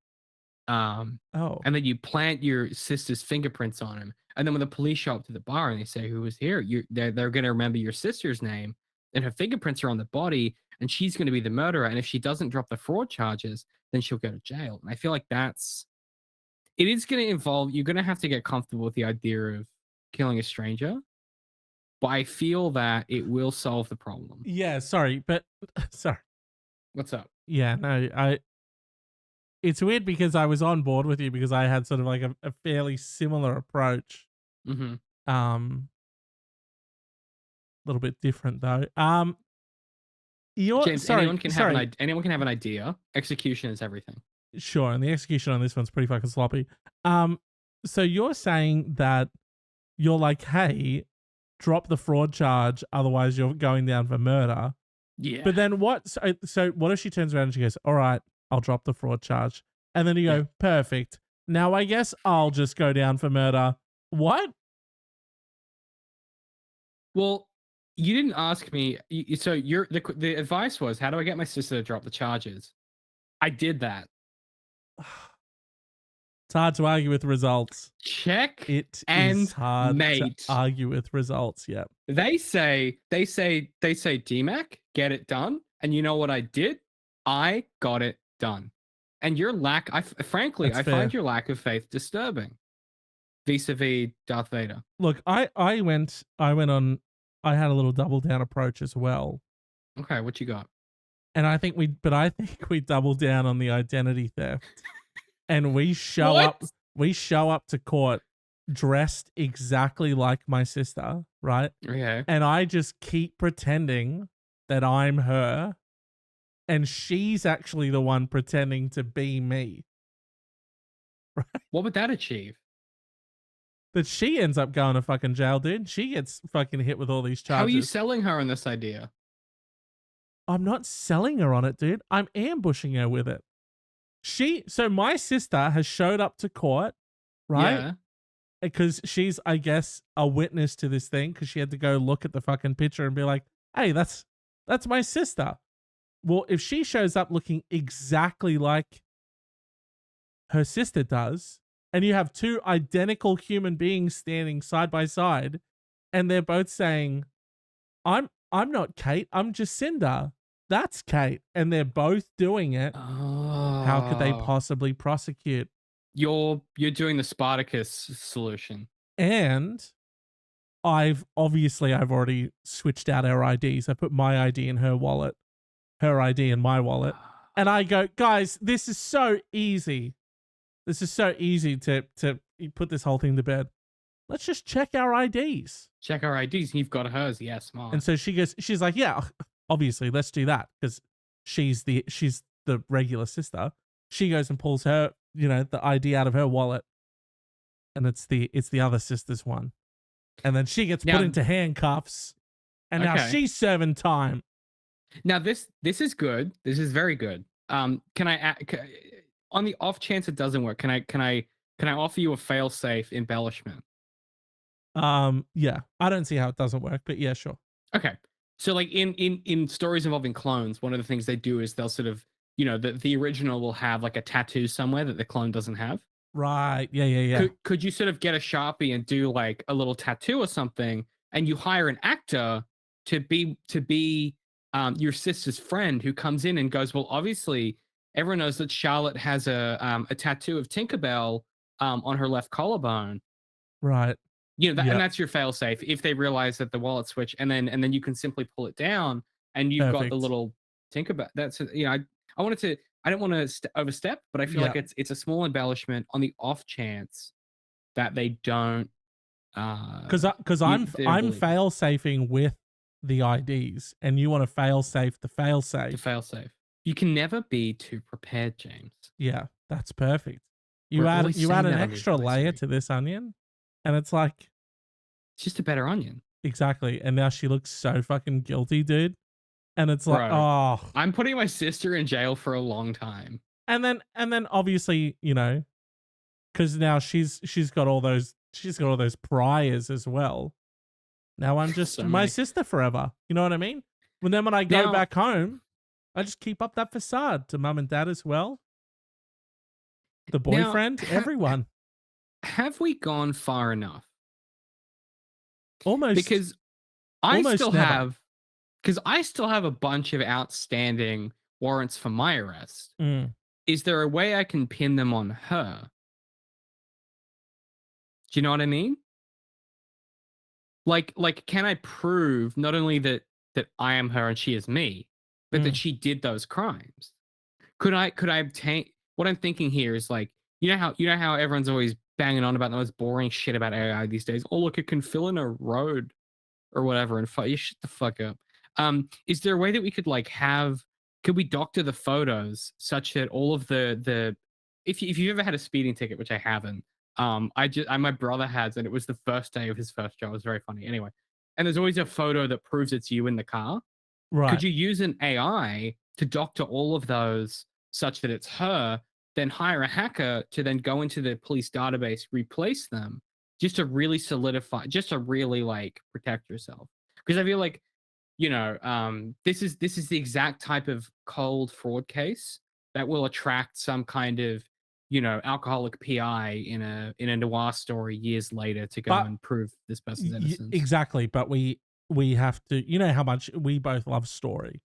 Oh. and then you plant your sister's fingerprints on him. And then when the police show up to the bar and they say who was here, they're gonna remember your sister's name, and her fingerprints are on the body, and she's gonna be the murderer. And if she doesn't drop the fraud charges, then she'll go to jail. And I feel like it is gonna involve you're gonna have to get comfortable with the idea of killing a stranger, but I feel that it will solve the problem. Yeah, sorry, but sorry. What's up? Yeah, no, it's weird because I was on board with you because I had sort of like a fairly similar approach. Mm-hmm. A little bit different though. You're James, sorry, sorry. anyone can have an idea. Execution is everything. Sure, and the execution on this one's pretty fucking sloppy. So you're saying that you're like, hey, drop the fraud charge, otherwise you're going down for murder. Yeah. But then what? So what if she turns around and she goes, all right, I'll drop the fraud charge, and then you go, perfect. Now I guess I'll just go down for murder. What? Well, you didn't ask me. So the advice was, how do I get my sister to drop the charges? I did that. It's hard to argue with results. Check It and is hard mate. to argue with results. Yep. They say, DMAC, get it done. And you know what I did? I got it done. And your lack, frankly, That's I fair. find your lack of faith disturbing. Vis-a-vis Darth Vader. Look, I went on. I had a little double down approach as well. Okay, what you got? And I think we double down on the identity theft, and we show What? up to court dressed exactly like my sister, right? Okay. And I just keep pretending that I'm her, and she's actually the one pretending to be me. Right? What would that achieve? But she ends up going to fucking jail, dude. She gets fucking hit with all these charges. How are you selling her on this idea? I'm not selling her on it, dude. I'm ambushing her with it. So my sister has showed up to court, right? Yeah. Because she's, I guess, a witness to this thing, because she had to go look at the fucking picture and be like, hey, that's my sister. Well, if she shows up looking exactly like her sister does, and you have two identical human beings standing side by side, and they're both saying, I'm not Kate, I'm Jacinda. That's Kate. And they're both doing it. Oh. How could they possibly prosecute? You're doing the Spartacus solution. And I've already switched out our IDs. I put my ID in her wallet, her ID in my wallet. And I go, guys, this is so easy. This is so easy to put this whole thing to bed. Let's just check our IDs. Check our IDs. You've got hers. Yeah, smart. And so she's like, yeah, obviously, let's do that, because she's the regular sister. She goes and pulls her, the ID out of her wallet, and it's the other sister's one. And then she gets put into handcuffs, and now she's serving time. Now this is good. This is very good. Can I on the off chance it doesn't work, can I offer you a fail-safe embellishment? Yeah. I don't see how it doesn't work, but yeah, sure. Okay. So like in stories involving clones, one of the things they do is they'll sort of, the original will have like a tattoo somewhere that the clone doesn't have. Right. Yeah. Could you sort of get a Sharpie and do like a little tattoo or something, and you hire an actor to be your sister's friend who comes in and goes, well, obviously everyone knows that Charlotte has a tattoo of Tinkerbell on her left collarbone. Right. And that's your fail-safe. If they realize that the wallet switch, and then you can simply pull it down, and you've got the little Tinkerbell. That's I don't want to overstep, but I feel like it's a small embellishment on the off chance that they don't. Because I'm fail-safing with the IDs, and you want to fail-safe the fail-safe. The fail-safe. You can never be too prepared, James. Yeah, that's perfect. You add an extra layer to this onion, and it's like, it's just a better onion. Exactly. And now she looks so fucking guilty, dude. And it's like, oh, I'm putting my sister in jail for a long time. And then obviously, because now she's got all those priors as well. Now I'm just my sister forever. You know what I mean? And then when I go back home, I just keep up that facade to mum and dad as well. The boyfriend, everyone. Have we gone far enough? Almost. Because I still have a bunch of outstanding warrants for my arrest. Is there a way I can pin them on her? Do you know what I mean? Like, can I prove not only that I am her and she is me, but that she did those crimes? Could I obtain? What I'm thinking here is like, you know how everyone's always banging on about the most boring shit about AI these days. Oh, look, it can fill in a road or whatever, and you shut the fuck up. Is there a way that we could could we doctor the photos such that all of the if you've ever had a speeding ticket, which I haven't, my brother has, and it was the first day of his first job. It was very funny. Anyway, and there's always a photo that proves it's you in the car. Right. Could you use an AI to doctor all of those such that it's her, then hire a hacker to then go into the police database, replace them, just to really solidify, just to really like protect yourself? Because I feel like, this is the exact type of cold fraud case that will attract some kind of, alcoholic PI in a noir story years later to go and prove this person's innocence. Exactly, but we have to, how much we both love story.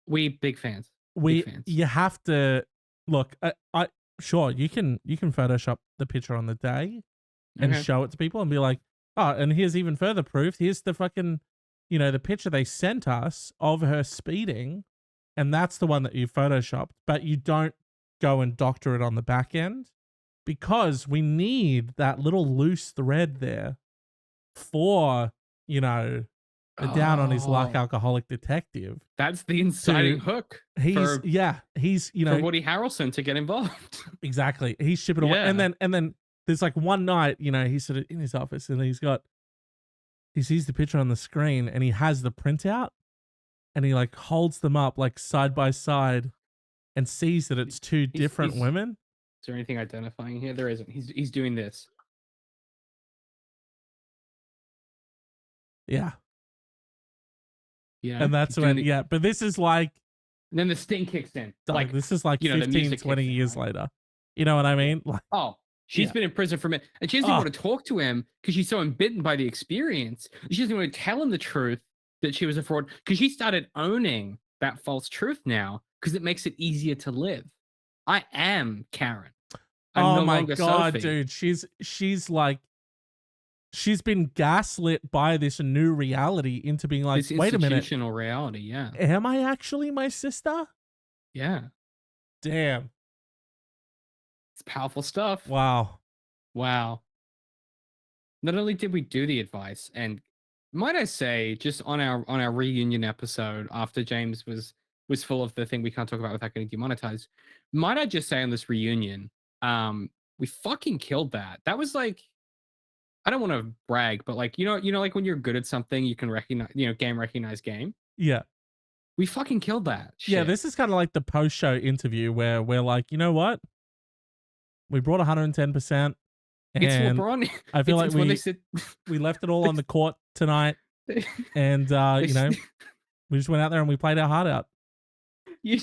We big fans. You have to look. I sure you can Photoshop the picture on the day and show it to people and be like, oh, and here's even further proof. Here's the fucking, the picture they sent us of her speeding and that's the one that you photoshopped, but you don't go and doctor it on the back end because we need that little loose thread there for, you know, the down on his luck Oh, alcoholic detective. that's the inciting To hook he's for he's you for know Woody Harrelson to get involved. exactly he's shipping away, and Yeah. then there's like one night, you know, he's sort of in his office and he sees the picture on the screen and he has the printout and he like holds them up like side by side and sees that it's two different Is women. there anything identifying here? There isn't. He's doing this. Yeah. Yeah. And that's when, yeah, but this is like, and then the sting kicks in. like this is like you know, the 15, music 20 kicks in, years right? later. You know what I mean? Like, Oh, she's Yeah. been in prison for a minute, and she doesn't want to talk to him because she's so embittered by the experience. She doesn't want to tell him the truth that she was a fraud because she started owning that false truth now because it makes it easier to live. I am Karen. I'm oh no my longer God, Sophie. dude. She's like, she's been gaslit by this new reality into being like, This wait a minute, institutional reality, yeah. am I actually my sister? Yeah. Damn. It's powerful stuff. Wow. Wow. Not only did we do the advice, and might I say, just on our reunion episode after James was full of the thing we can't talk about without getting demonetized, might I just say on this reunion, we fucking killed that. That was like, I don't want to brag, but like, you know, like when you're good at something, you can recognize, you know, game recognize game. Yeah. We fucking killed that. Shit. Yeah, this is kind of like the post-show interview where we're like, you know what? We brought 110%. It's And LeBron. I feel like when they said we left it all on the court tonight. And, you know, we just went out there and we played our heart out. you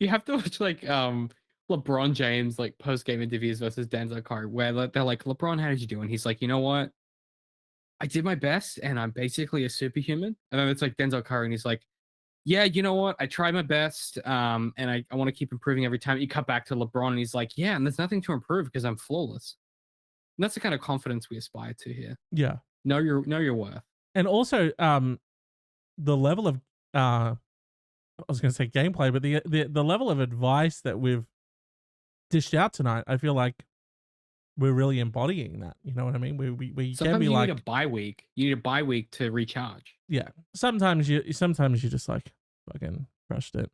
have to watch like LeBron James like post game interviews versus Denzel Curry where they're like, LeBron, how did you do? And he's like, you know what? I did my best and I'm basically a superhuman. And then it's like Denzel Curry and he's like, yeah, you know what? I tried my best. And I want to keep improving every time. You cut back to LeBron and he's like, yeah, and there's nothing to improve because I'm flawless. And that's the kind of confidence we aspire to here. Yeah. Know your worth. And also, the level of I was going to say gameplay, but the level of advice that we've dished out tonight, I feel like we're really embodying that. You know what I mean? We Sometimes can be you like need a bye week. You need a bye week to recharge. Yeah. Sometimes you just like fucking crushed it.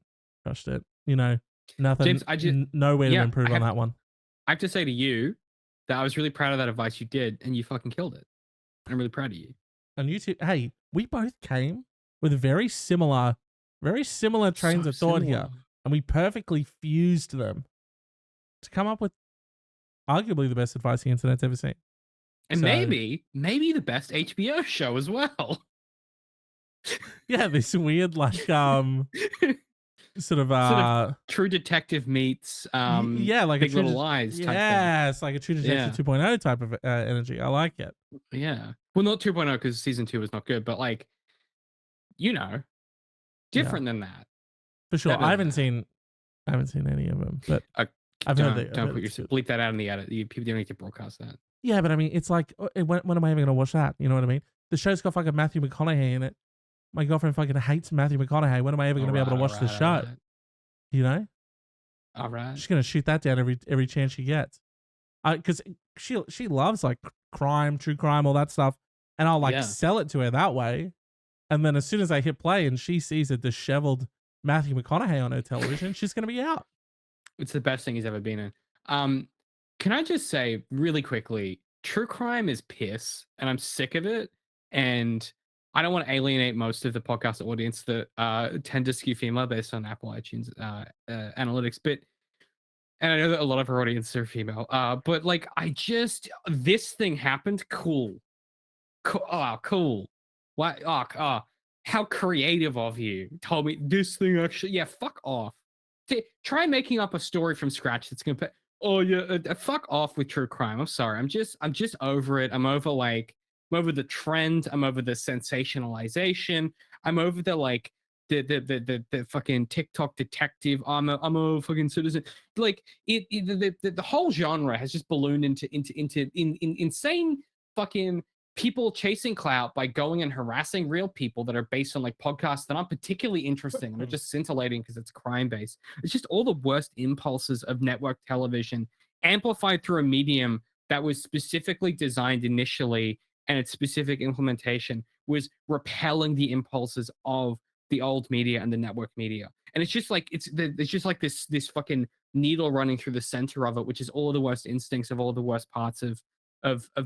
You know, nothing. James, nowhere to improve on that one. I have to say to you that I was really proud of that advice you did, and you fucking killed it. I'm really proud of you. And you two, hey, we both came with very similar trains of thought here, and we perfectly fused them to come up with arguably the best advice the internet's ever seen. And maybe the best HBO show as well. Yeah, this weird like sort of True Detective meets yeah, like Big a True Little Lies type thing. It's like a True Detective 2.0 type of energy. I like it. Yeah. Well, not 2.0 because season 2 was not good, but like, you know, different than that. For sure. I haven't seen any of them, but I've heard that. Don't bleep that out in the edit. People don't need to broadcast that. Yeah, but I mean, it's like, when am I even going to watch that? You know what I mean? The show's got fucking Matthew McConaughey in it. My girlfriend fucking hates Matthew McConaughey. When am I ever going to be able to watch the show? You know? All right. She's going to shoot that down every chance she gets. Because she loves like crime, true crime, all that stuff. And I'll like sell it to her that way. And then as soon as I hit play and she sees a disheveled Matthew McConaughey on her television, she's going to be out. It's the best thing he's ever been in. Can I just say really quickly, true crime is piss and I'm sick of it. And I don't want to alienate most of the podcast audience that tend to skew female based on Apple iTunes analytics, and I know that a lot of our audience are female, but like this thing happened. Cool. Cool. What? How creative of you. Told me this thing actually. Yeah, fuck off. Try making up a story from scratch that's gonna put. Oh yeah, fuck off with true crime. I'm sorry. I'm just over it. I'm over the trend. I'm over the sensationalization. I'm over the like the fucking TikTok detective. I'm a fucking citizen. Like the whole genre has just ballooned into insane fucking people chasing clout by going and harassing real people that are based on like podcasts that aren't particularly interesting and are just scintillating because it's crime based. It's just all the worst impulses of network television amplified through a medium that was specifically designed initially, and its specific implementation was repelling the impulses of the old media and the network media. And it's just like it's just like this fucking needle running through the center of it, which is all of the worst instincts of all the worst parts of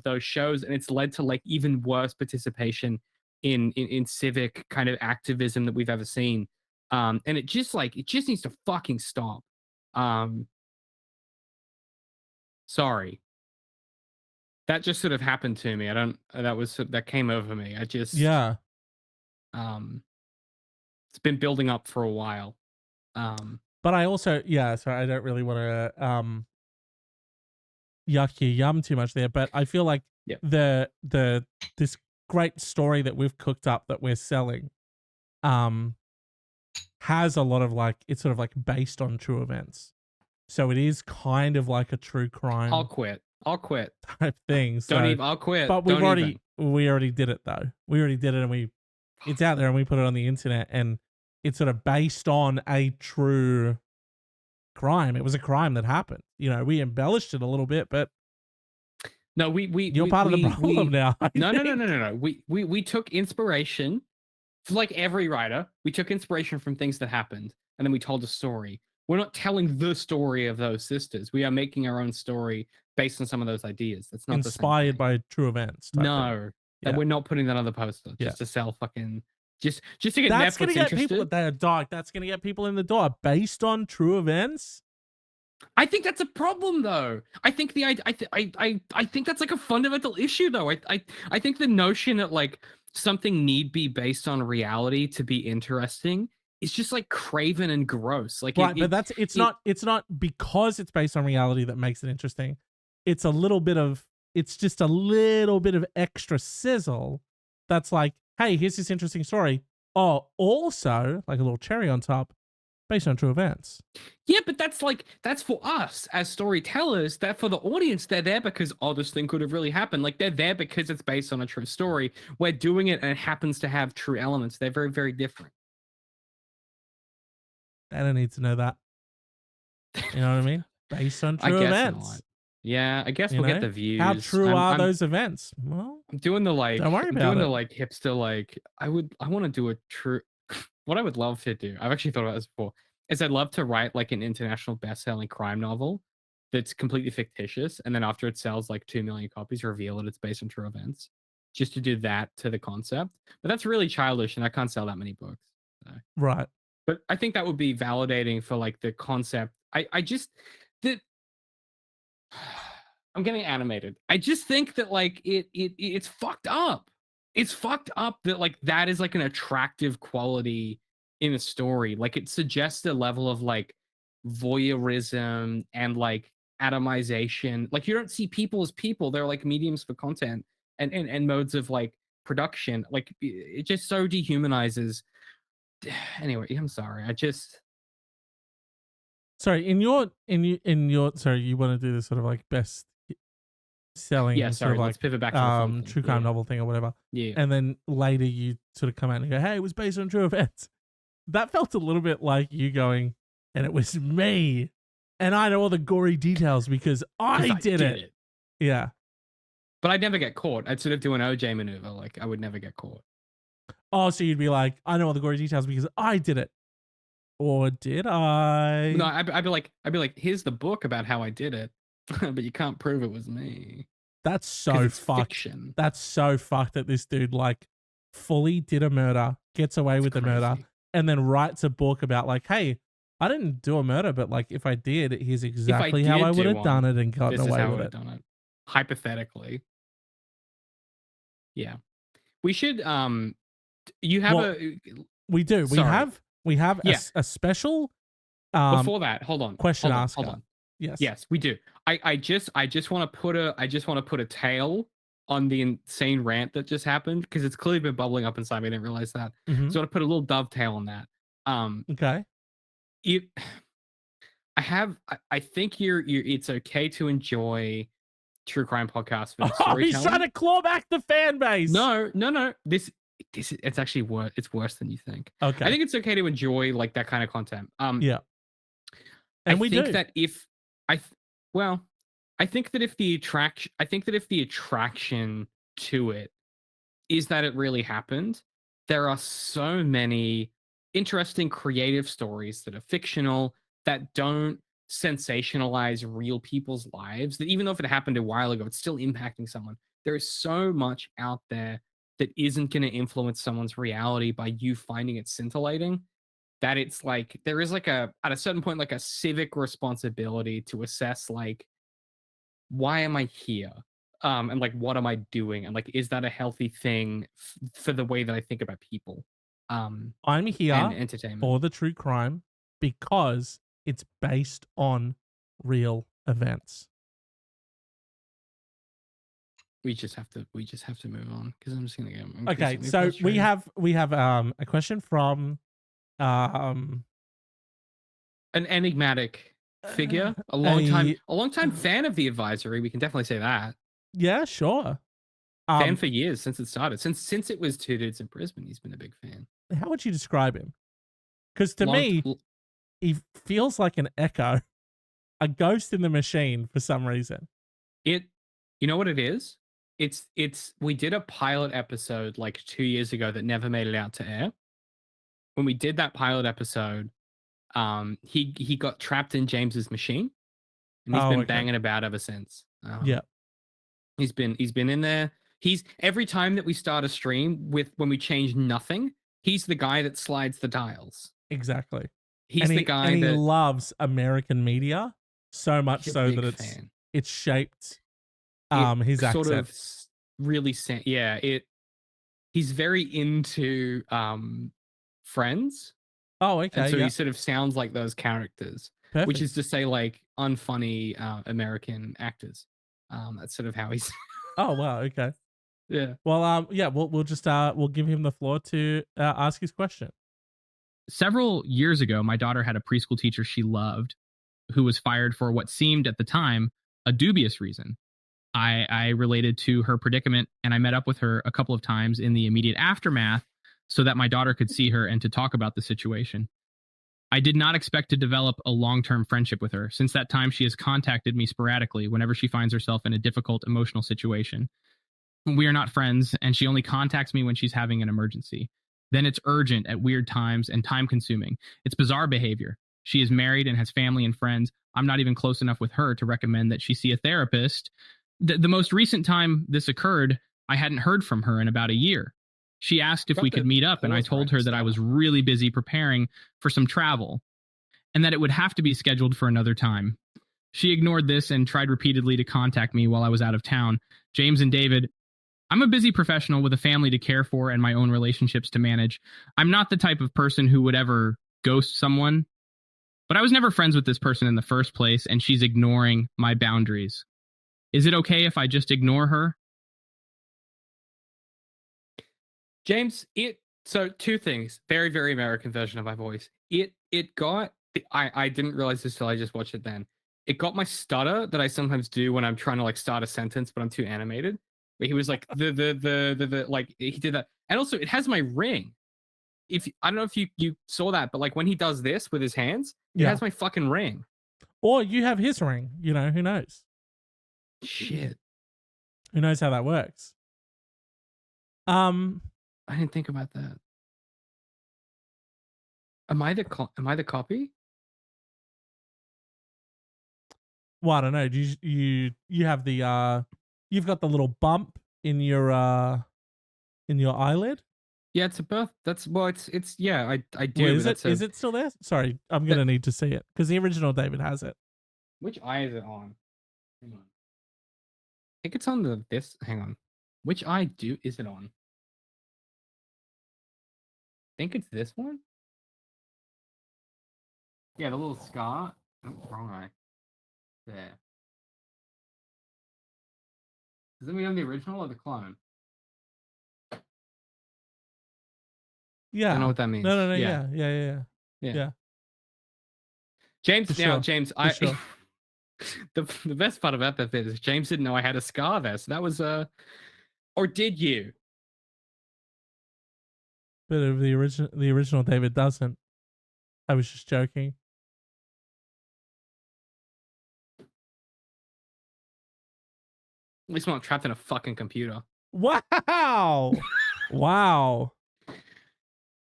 those shows, and it's led to like even worse participation in civic kind of activism that we've ever seen. And it just needs to fucking stop. Sorry, that just sort of happened to me. I don't. That came over me. I just Yeah. It's been building up for a while. But I also, yeah, sorry, I don't really want to yuck your yum too much there, but I feel like Yeah. this great story that we've cooked up that we're selling has a lot of like, it's sort of like based on true events. So it is kind of like a true crime I'll quit type thing. Don't So, even. I'll quit. but Don't we already did it though. We already did it, and it's out there, and we put it on the internet, and it's sort of based on a true crime. It was a crime that happened. You know, we embellished it a little bit, but no, you're part of the problem now. No. We took inspiration, like every writer. We took inspiration from things that happened, and then we told a story. We're not telling the story of those sisters. We are making our own story based on some of those ideas. That's not inspired by true events. No, and we're not putting that on the poster just to sell fucking just to get that's Netflix gonna get interested. people that are dark. That's gonna get people in the door based on true events. I think that's a problem, though. I think I think that's like a fundamental issue, though. I think the notion that like something need be based on reality to be interesting is just like craven and gross. Like right, but it's not because it's based on reality that makes it interesting. It's just a little bit of extra sizzle that's like, hey, here's this interesting story. Oh, also, like a little cherry on top, based on true events. Yeah, but that's for us as storytellers. That for the audience, they're there because, oh, this thing could have really happened. Like, they're there because it's based on a true story. We're doing it and it happens to have true elements. They're very, very different. They don't need to know that. You know what I mean? Based on true events. Not. Yeah, I guess we'll get the views. How true are those events? Well, I'm doing the like. Don't worry about it. I'm doing the like hipster like. I want to do a true. What I would love to do, I've actually thought about this before, is I'd love to write like an international best-selling crime novel that's completely fictitious, and then after it sells like 2 million copies, reveal that it's based on true events. Just to do that to the concept, but that's really childish, and I can't sell that many books. So. Right. But I think that would be validating for like the concept. I just that I'm getting animated. I just think that like it's fucked up. It's fucked up that like that is like an attractive quality in a story. Like it suggests a level of like voyeurism and like atomization. Like you don't see people as people. They're like mediums for content and modes of like production. Like it just so dehumanizes. Anyway, I'm sorry. Sorry, in your sorry, you want to do this sort of like best selling sort of like let's pivot back to true crime novel thing or whatever. Yeah. And then later you sort of come out and go, hey, it was based on true events. That felt a little bit like you going, and it was me. And I know all the gory details because I did it. Yeah. But I'd never get caught. I'd sort of do an OJ maneuver. Like I would never get caught. Oh, so you'd be like, I know all the gory details because I did it. Or did I? No, I'd be like, here's the book about how I did it, but you can't prove it was me. That's so fucked. Fiction. That's so fucked that this dude like fully did a murder, gets away with the murder, and then writes a book about like, hey, I didn't do a murder, but like if I did, here's exactly how I would have done it and gotten away with it. Hypothetically. Yeah. We should you have we do. Sorry. We have a special before that, hold on. Hold on. Yes, we do. I just want to put a tail on the insane rant that just happened because it's clearly been bubbling up inside me. I didn't realize that. Mm-hmm. So I want to put a little dovetail on that. Okay. I think it's okay to enjoy true crime podcast for Oh, storytelling. he's trying to claw back the fan base. No. This it's actually worse. It's worse than you think. Okay. I think it's okay to enjoy like that kind of content. Yeah. And I we think do. that if I think that if the attraction to it is that it really happened, there are so many interesting creative stories that are fictional that don't sensationalize real people's lives, that even though if it happened a while ago, it's still impacting someone. There is so much out there that isn't going to influence someone's reality by you finding it scintillating, that it's like there is like at a certain point like a civic responsibility to assess like, why am I here, and like what am I doing, and like is that a healthy thing for the way that I think about people, I'm and here entertainment. for the true crime because it's based on real events. We just have to move on because I'm just gonna get Okay, increasingly so frustrated. we have a question from An enigmatic figure, a long time fan of the advisory. We can definitely say that. Yeah, sure. Fan for years since it started. Since it was Two Dudes in Brisbane, he's been a big fan. How would you describe him? Because to me, he feels like an echo, a ghost in the machine for some reason. You know what it is? It's we did a pilot episode like 2 years ago that never made it out to air. When we did that pilot episode, he got trapped in James's machine, and he's been banging about ever since. Yeah, he's been in there. He's every time that we start a stream when we change nothing, he's the guy that slides the dials. Exactly. He's the guy that loves American media so much so that it's shaped his accent. Sort of really he's very into Friends. Oh, okay. And so he sort of sounds like those characters. Perfect. Which is to say like unfunny American actors. That's sort of how he's Oh wow, okay. Yeah. Well, we'll just we'll give him the floor to ask his question. Several years ago, my daughter had a preschool teacher she loved who was fired for what seemed at the time a dubious reason. I related to her predicament, and I met up with her a couple of times in the immediate aftermath so that my daughter could see her and to talk about the situation. I did not expect to develop a long-term friendship with her. Since that time, she has contacted me sporadically whenever she finds herself in a difficult emotional situation. We are not friends, and she only contacts me when she's having an emergency. Then it's urgent at weird times and time-consuming. It's bizarre behavior. She is married and has family and friends. I'm not even close enough with her to recommend that she see a therapist. The most recent time this occurred, I hadn't heard from her in about a year. She asked if we could meet up, and I told her that I was really busy preparing for some travel and that it would have to be scheduled for another time. She ignored this and tried repeatedly to contact me while I was out of town. James and David, I'm a busy professional with a family to care for and my own relationships to manage. I'm not the type of person who would ever ghost someone, but I was never friends with this person in the first place, and she's ignoring my boundaries. Is it okay if I just ignore her? James, so two things. Very, very American version of my voice. It got I didn't realize this till I just watched it then. It got my stutter that I sometimes do when I'm trying to like start a sentence, but I'm too animated. But he was like the like he did that. And also it has my ring. I don't know if you saw that, but like when he does this with his hands, it has my fucking ring. Or you have his ring, you know, who knows? Shit. Who knows how that works? I didn't think about that. Am I the copy? Well, I don't know. Do you have the you've got the little bump in your eyelid? Yeah, it's a birth. It's yeah, I do. Wait, is it still there? Sorry, I'm gonna need to see it because the original David has it. Which eye is it on? Hang on. I think it's on this. Hang on. Which eye is it on? I think it's this one. Yeah, the little scar. Oh, wrong eye. There. Does it mean on the original or the clone? Yeah. I don't know what that means. No. Yeah. James, For now, sure. James, For sure. the best part about that bit is James didn't know I had a scar there. So that was or did you? But the original David doesn't. I was just joking. At least I'm not trapped in a fucking computer. Wow. Wow.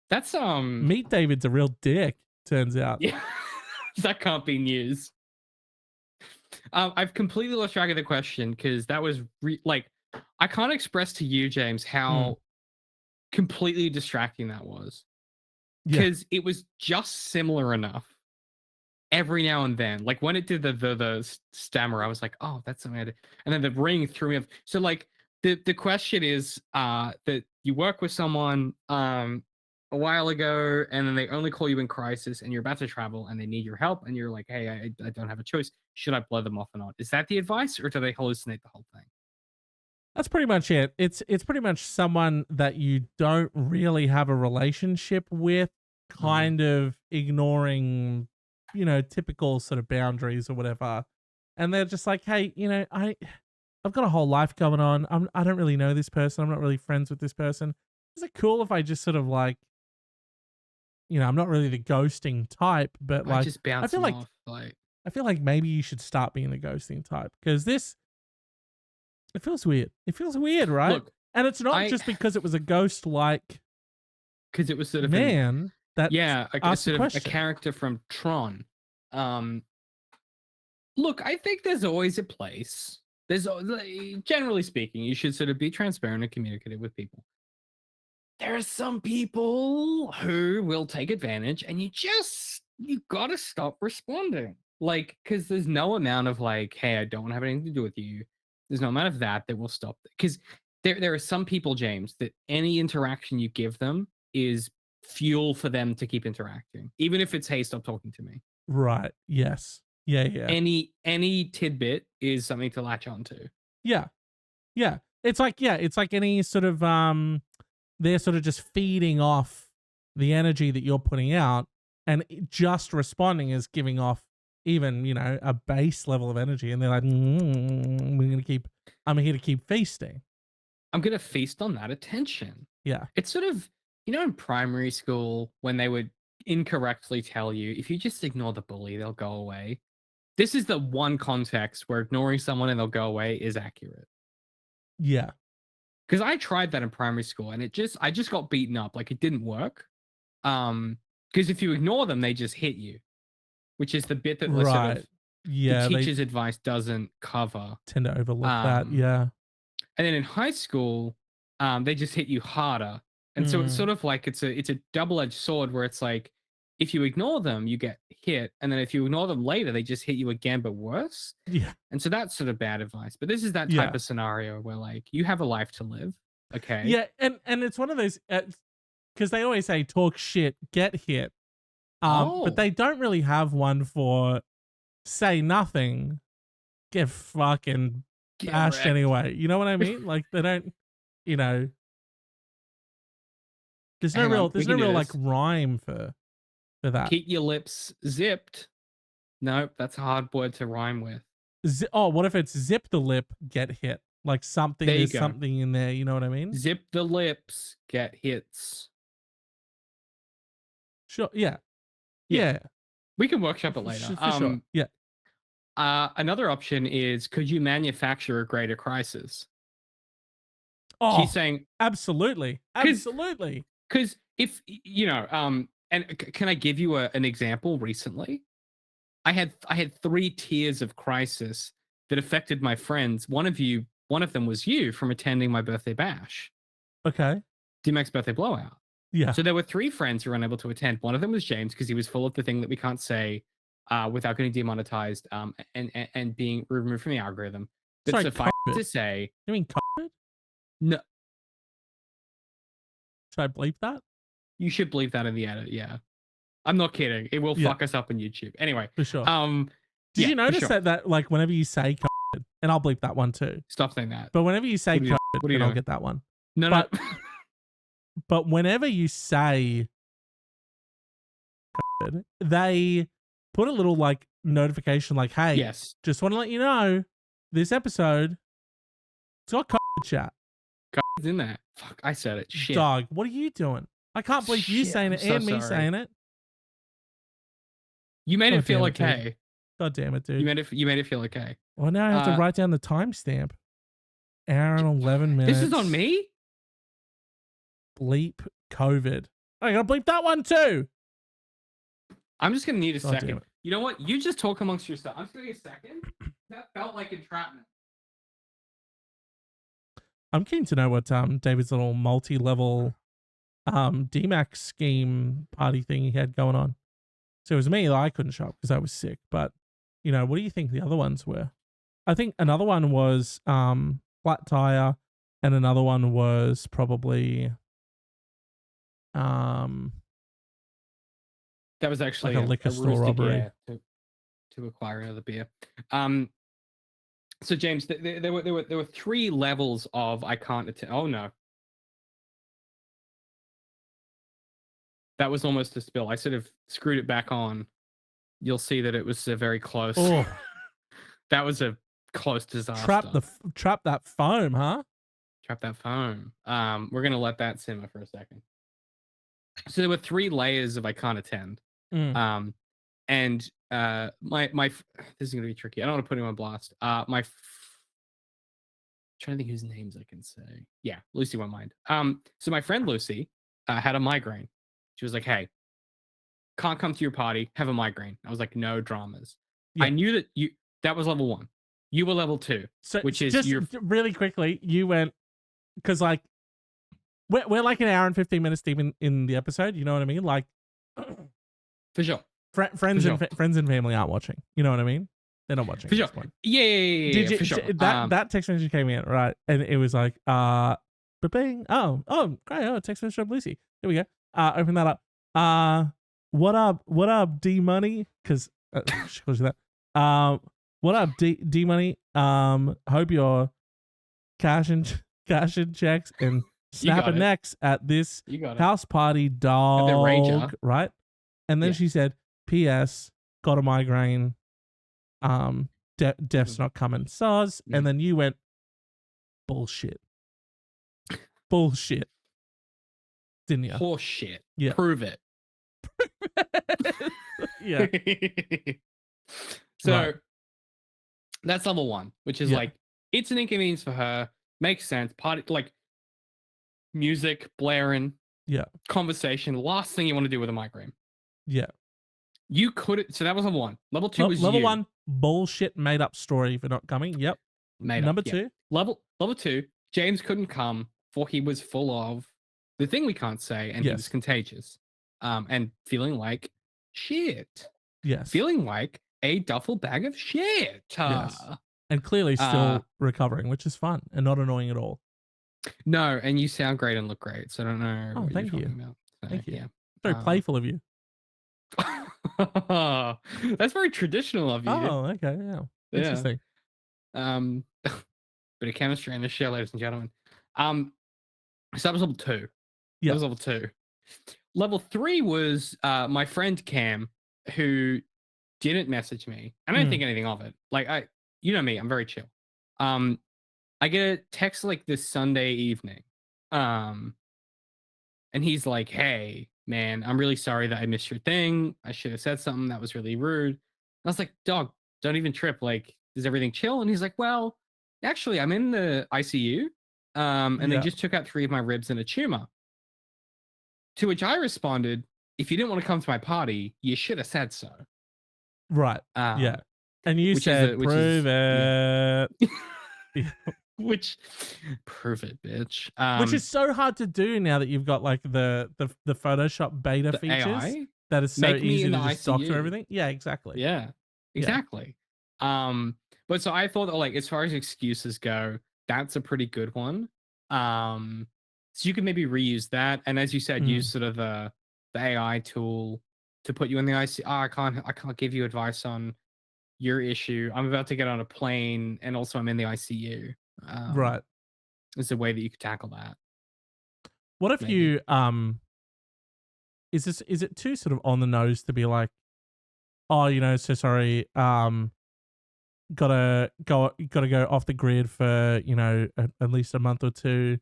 That's Meet David's a real dick, turns out. Yeah. That can't be news. I've completely lost track of the question because that was like I can't express to you, James, how completely distracting that was. Because it was just similar enough every now and then. Like when it did the stammer, I was like, oh, that's something I did. And then the ring threw me off. So like the question is that you work with someone a while ago and then they only call you in crisis and you're about to travel and they need your help and you're like, hey, I don't have a choice. Should I blow them off or not? Is that the advice or do they hallucinate the whole thing? That's pretty much it. It's pretty much someone that you don't really have a relationship with, kind of ignoring, you know, typical sort of boundaries or whatever. And they're just like, hey, you know, I've got a whole life going on. I don't really know this person. I'm not really friends with this person. Is it cool if I just sort of like, you know, I'm not really the ghosting type, but like, just bounce them off, I feel like maybe you should start being the ghosting type because it feels weird. It feels weird, right? Look, and it's not just because it was a ghost, like, because it was sort of man. A sort of a character from Tron. Look, I think there's always a place. There's generally speaking, you should sort of be transparent and communicative with people. There are some people who will take advantage, and you gotta stop responding. Like, because there's no amount of like, hey, I don't have anything to do with you. There's no amount of that will stop. Because there are some people, James, that any interaction you give them is fuel for them to keep interacting, even if it's, hey, stop talking to me. Right. Yes. Yeah. Any tidbit is something to latch onto. Yeah. It's like any sort of they're sort of just feeding off the energy that you're putting out, and just responding is giving off even, you know, a base level of energy, and they're like, I'm here to keep feasting. I'm gonna feast on that attention. Yeah. It's sort of, you know, in primary school when they would incorrectly tell you, if you just ignore the bully, they'll go away. This is the one context where ignoring someone and they'll go away is accurate. Yeah. Because I tried that in primary school and I just got beaten up. Like it didn't work. Because if you ignore them, they just hit you, which is the bit that sort of the teacher's advice doesn't cover. Tend to overlook that. Yeah. And then in high school, they just hit you harder. And so it's sort of like it's a double-edged sword where it's like if you ignore them, you get hit, and then if you ignore them later, they just hit you again, but worse. Yeah. And so that's sort of bad advice. But this is that type of scenario where like you have a life to live. Okay. Yeah, and it's one of those because they always say talk shit, get hit. But they don't really have one for say nothing, get fucking bashed anyway. You know what I mean? Like they don't, you know. There's no real like rhyme for that. Keep your lips zipped. Nope, that's a hard word to rhyme with. What if it's zip the lip, get hit? Like something, there's something in there. You know what I mean? Zip the lips, get hits. Sure. Yeah. We can workshop it later. For sure. Yeah. Another option is, could you manufacture a greater crisis? Oh, she's saying absolutely. Because if you know, and can I give you an example? Recently, I had 3 tiers of crisis that affected my friends. One of them was you from attending my birthday bash. Okay. DMAC's birthday blowout. Yeah. So there were 3 friends who were unable to attend. One of them was James because he was full of the thing that we can't say without getting demonetized and being removed from the algorithm. But suffice to say, you mean COVID? No. Should I bleep that? You should bleep that in the edit. Yeah, I'm not kidding. It will fuck us up on YouTube. Anyway, for sure. Did you notice that like whenever you say COVID, and I'll bleep that one too. Stop saying that. But whenever you say COVID, then I'll get that one. No. But whenever you say COVID, they put a little like notification like, hey, Yes. just want to let you know this episode, it's got chat. It's in there. Fuck, I said it. Shit. Dog, what are you doing? I can't believe you Shit, saying I'm it so and me sorry. saying it. You made God it feel damn it, dude. okay. God damn it, dude. You made it feel okay. Well, now I have to write down the timestamp. Hour and 11 minutes. This is on me? Bleep COVID. I gotta bleep that one too. I'm just gonna need a God damn second. it. You know what? You just talk amongst yourself. I'm just gonna need a second. That felt like entrapment. I'm keen to know what David's little multi-level DMAX scheme party thing he had going on. So it was me that I couldn't show up because I was sick. But you know, what do you think the other ones were? I think another one was flat tire, and another one was probably that was actually like a liquor store robbery to acquire another beer. So James, there were 3 levels of I can't attend. Oh no, that was almost a spill. I sort of screwed it back on. You'll see that it was very close. Oh, that was a close disaster. Trap that foam, huh? Trap that foam. We're gonna let that simmer for a second. So there were 3 layers of I can't attend. And my this is gonna be tricky. I don't want to put him on blast. Trying to think whose names I can say. Yeah, Lucy won't mind. So my friend Lucy had a migraine. She was like, "Hey, can't come to your party. Have a migraine." I was like, "No dramas." Yeah. I knew that that was level 1. You were level 2, so which is just really quickly. You went because like we're like an hour and 15 minutes deep in the episode. You know what I mean? Like for sure. Friends and family aren't watching. You know what I mean? They're not watching. For sure. Yeah. Did you, for sure. That text message came in, right? And it was like, ba-bing. Oh, great. Oh, text message from Lucy. There we go. Open that up. What up, D Money? Because she calls you that. What up, D Money? Hope you're cashing checks and snapping necks at this house party, dog. Right? And then she said, P.S. Got a migraine. Def's not coming. Soz. And then you went, bullshit. Didn't you? Horse shit. Yeah. Prove it. Yeah. So that's level 1, which is like, it's an inconvenience for her. Makes sense. Party, like music blaring. Yeah. Conversation. Last thing you want to do with a migraine. Yeah. You could. So that was level 1. Level 2 was level 1. Bullshit made up story for not coming. Yep. Number 2. Level 2. James couldn't come for he was full of the thing we can't say, and he was contagious. And feeling like shit. Yes. Feeling like a duffel bag of shit. Yes. And clearly still recovering, which is fun and not annoying at all. No, and you sound great and look great. So I don't know. Oh, thank you. About. So, thank you. Yeah. Very playful of you. That's very traditional of you. Oh, okay. Yeah. Interesting. Bit of chemistry in this show, ladies and gentlemen. So that was level 2. Yeah. That was level 2. Level 3 was my friend Cam, who didn't message me. I don't think anything of it. Like you know me, I'm very chill. I get a text like this Sunday evening. And he's like, "Hey, man, I'm really sorry that I missed your thing. I should have said something. That was really rude." I was like, "Dog, don't even trip. Like, is everything chill?" And he's like, "Well, actually, I'm in the ICU. And they just took out 3 of my ribs and a tumor." To which I responded, "If you didn't want to come to my party, you should have said so." Right. Yeah. And you said, prove it. Which, prove it, bitch. Which is so hard to do now that you've got like the Photoshop beta features. AI? That is so easy to just doctor everything. Yeah, exactly. Yeah, exactly. Yeah. But so I thought that, like, as far as excuses go, that's a pretty good one. So you can maybe reuse that, and as you said, use sort of the AI tool to put you in the ICU. Oh, I can't give you advice on your issue. I'm about to get on a plane, and also I'm in the ICU. Right. It's a way that you could tackle that. What if you is it too sort of on the nose to be like, oh, so sorry, gotta go off the grid for, at least a month or two.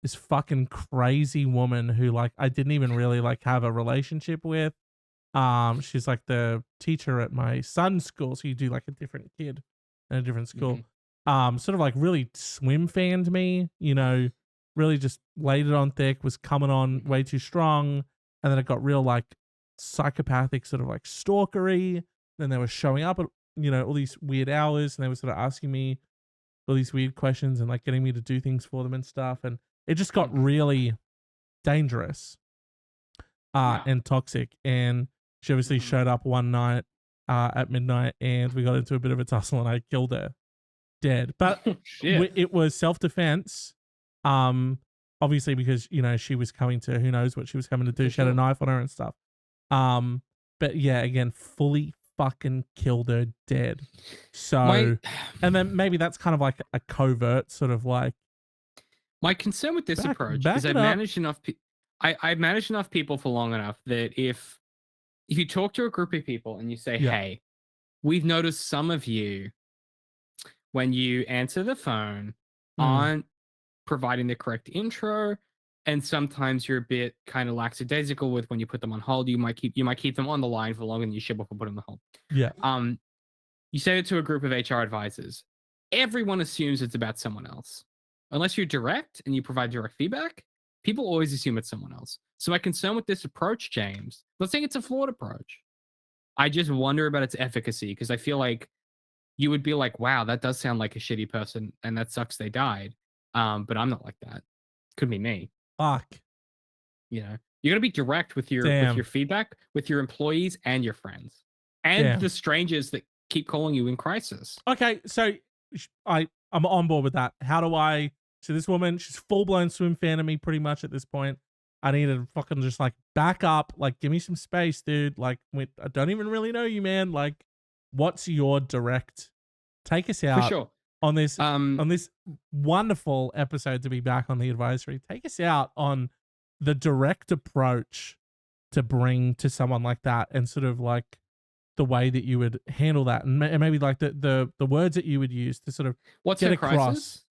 This fucking crazy woman who, like, I didn't even really, like, have a relationship with. She's like the teacher at my son's school, so you do like a different kid in a different school. Sort of like really swim fanned me, really just laid it on thick, was coming on way too strong, and then it got real like psychopathic, sort of like stalkery. Then they were showing up at all these weird hours, and they were sort of asking me all these weird questions and like getting me to do things for them and stuff, and it just got really dangerous and toxic. And she obviously showed up one night at midnight, and we got into a bit of a tussle, and I killed her dead. But it was self-defense, obviously, because she was coming to, who knows what she was coming to do. She had a knife on her and stuff. But yeah, again, fully fucking killed her dead. So, and then maybe that's kind of like a covert sort of like. My concern with this approach is I've managed enough. I've managed enough people for long enough that if you talk to a group of people and you say, hey, we've noticed some of you, when you answer the phone, aren't providing the correct intro, and sometimes you're a bit kind of lackadaisical with when you put them on hold. You might keep them on the line for longer than you should before putting them on hold. Yeah. You say it to a group of HR advisors. Everyone assumes it's about someone else. Unless you're direct and you provide direct feedback, people always assume it's someone else. So my concern with this approach, James, let's say it's a flawed approach. I just wonder about its efficacy, because I feel like you would be like, wow, that does sound like a shitty person, and that sucks they died. But I'm not like that. Could be me. Fuck. You gotta be direct with your feedback, with your employees and your friends, and the strangers that keep calling you in crisis. Okay, so I'm on board with that. How do I? So this woman, she's full blown swim fan of me pretty much at this point. I need to fucking just like back up, like give me some space, dude. Like I don't even really know you, man. Like, what's your direct? Take us out for sure on this wonderful episode to be back on the advisory. Take us out on the direct approach to bring to someone like that, and sort of like the way that you would handle that, and maybe like the words that you would use to sort of get across.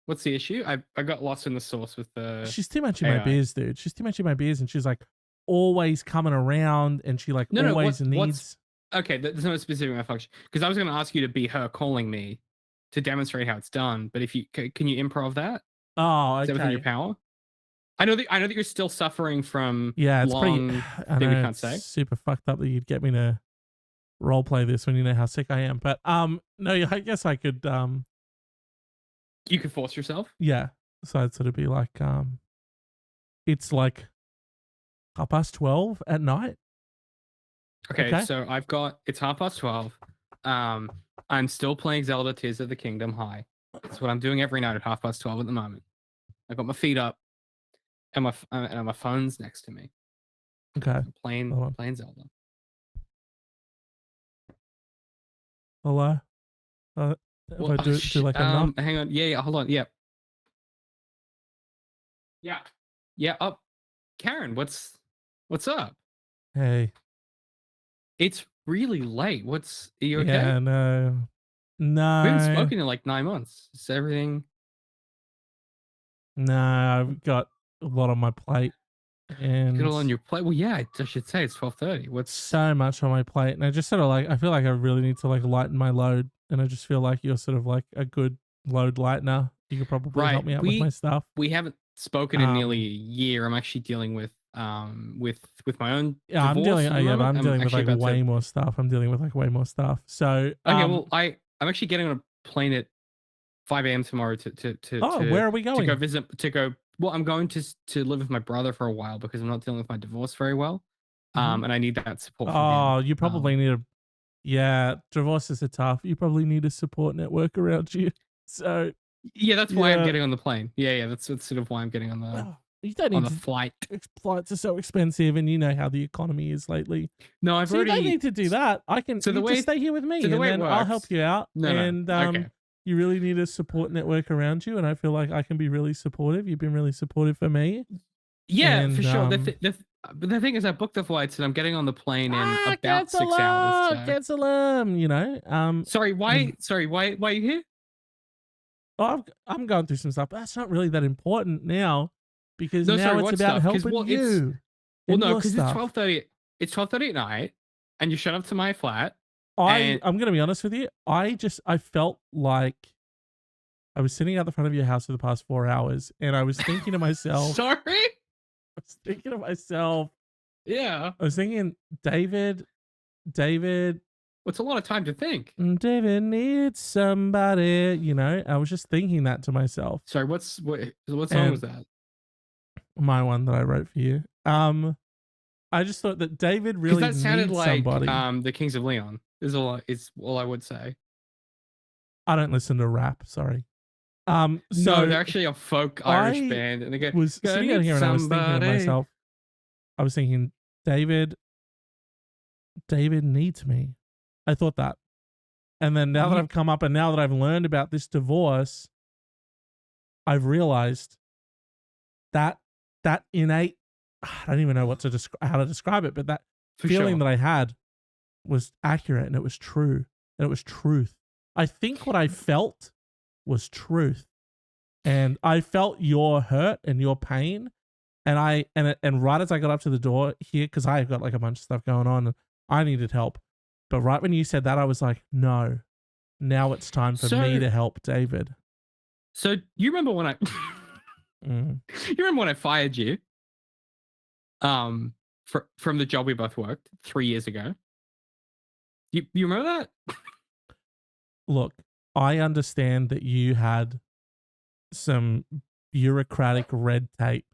What's the issue? I got lost in the sauce with the. She's too much in my biz, dude. She's too much in my biz, and she's like always coming around, and she like always needs. Okay, there's no specific malfunction, because I was going to ask you to be her calling me to demonstrate how it's done. But if you can you improv that? Oh, okay. Is that within your power? I know that you're still suffering from. It's long pretty. I know, we can't say. Super fucked up that you'd get me to role play this when you know how sick I am. But no, I guess I could You could force yourself. Yeah, so I'd sort of be like, it's like 12:30 at night. Okay, so it's 12:30. I'm still playing Zelda Tears of the Kingdom High. That's what I'm doing every night at 12:30 at the moment. I got my feet up, and my phone's next to me. Okay. I'm playing Zelda. Hello. If I do like a knock? Hang on. Yeah. Hold on. Yeah. Oh, Karen, what's up? Hey. It's really late. Are you okay? Yeah, no. We haven't spoken in like 9 months. Is everything? No, I've got a lot on my plate. And get all on your plate. Well, yeah, I should say it's 12:30. What's so much on my plate, and I just sort of like, I feel like I really need to like lighten my load, and I just feel like you're sort of like a good load lightener. You could probably help me out with my stuff. We haven't spoken in nearly a year. I'm actually dealing with my own. Yeah, I'm dealing. But I'm dealing with like way more stuff. I'm dealing with like way more stuff. So okay, well, I'm actually getting on a plane at 5 a.m. tomorrow where are we going? Well, I'm going to live with my brother for a while because I'm not dealing with my divorce very well. And I need that support from him. You probably need divorces are tough. You probably need a support network around you. So yeah, that's why I'm getting on the plane. Yeah, that's sort of why I'm getting on the you don't need the flight. Flights are so expensive, and you know how the economy is lately. No, you don't need to do that. I can just stay here with me, and then I'll help you out. Okay. You really need a support network around you, and I feel like I can be really supportive. You've been really supportive for me. Yeah, and, for sure. But the thing is, I booked the flights and I'm getting on the plane in about 6 hours. So. Cancel them. You know. Sorry, why? Sorry, why are you here? Oh, I'm going through some stuff, but that's not really that important now because No, now sorry, it's what about stuff? 'Cause, helping well, you. Well, and no, your because it's stuff. 12:30. It's 12:30 at night, and you shut up to my flat. I'm going to be honest with you. I felt like I was sitting out the front of your house for the past 4 hours, and I was thinking to myself. Sorry. I was thinking to myself. Yeah. I was thinking, David. What's a lot of time to think? David needs somebody. You know, I was just thinking that to myself. Sorry, what song was that? My one that I wrote for you. I just thought that David really that sounded needs like somebody. the Kings of Leon. Is all I would say. I don't listen to rap. Sorry. So no, they're actually a folk Irish band, and they was sitting out here and I was thinking to myself. I was thinking, David needs me. I thought that, and then now that I've come up and now that I've learned about this divorce, I've realized that innate. I don't even know how to describe it, but that feeling that I had was accurate and it was true and it was truth. I think what I felt was truth, and I felt your hurt and your pain, and and right as I got up to the door here, because I've got like a bunch of stuff going on and I needed help, but right when you said that, I was like, no, now it's time for me to help David. So you remember when I you remember when I fired you from the job we both worked 3 years ago? You remember that? Look, I understand that you had some bureaucratic red tape,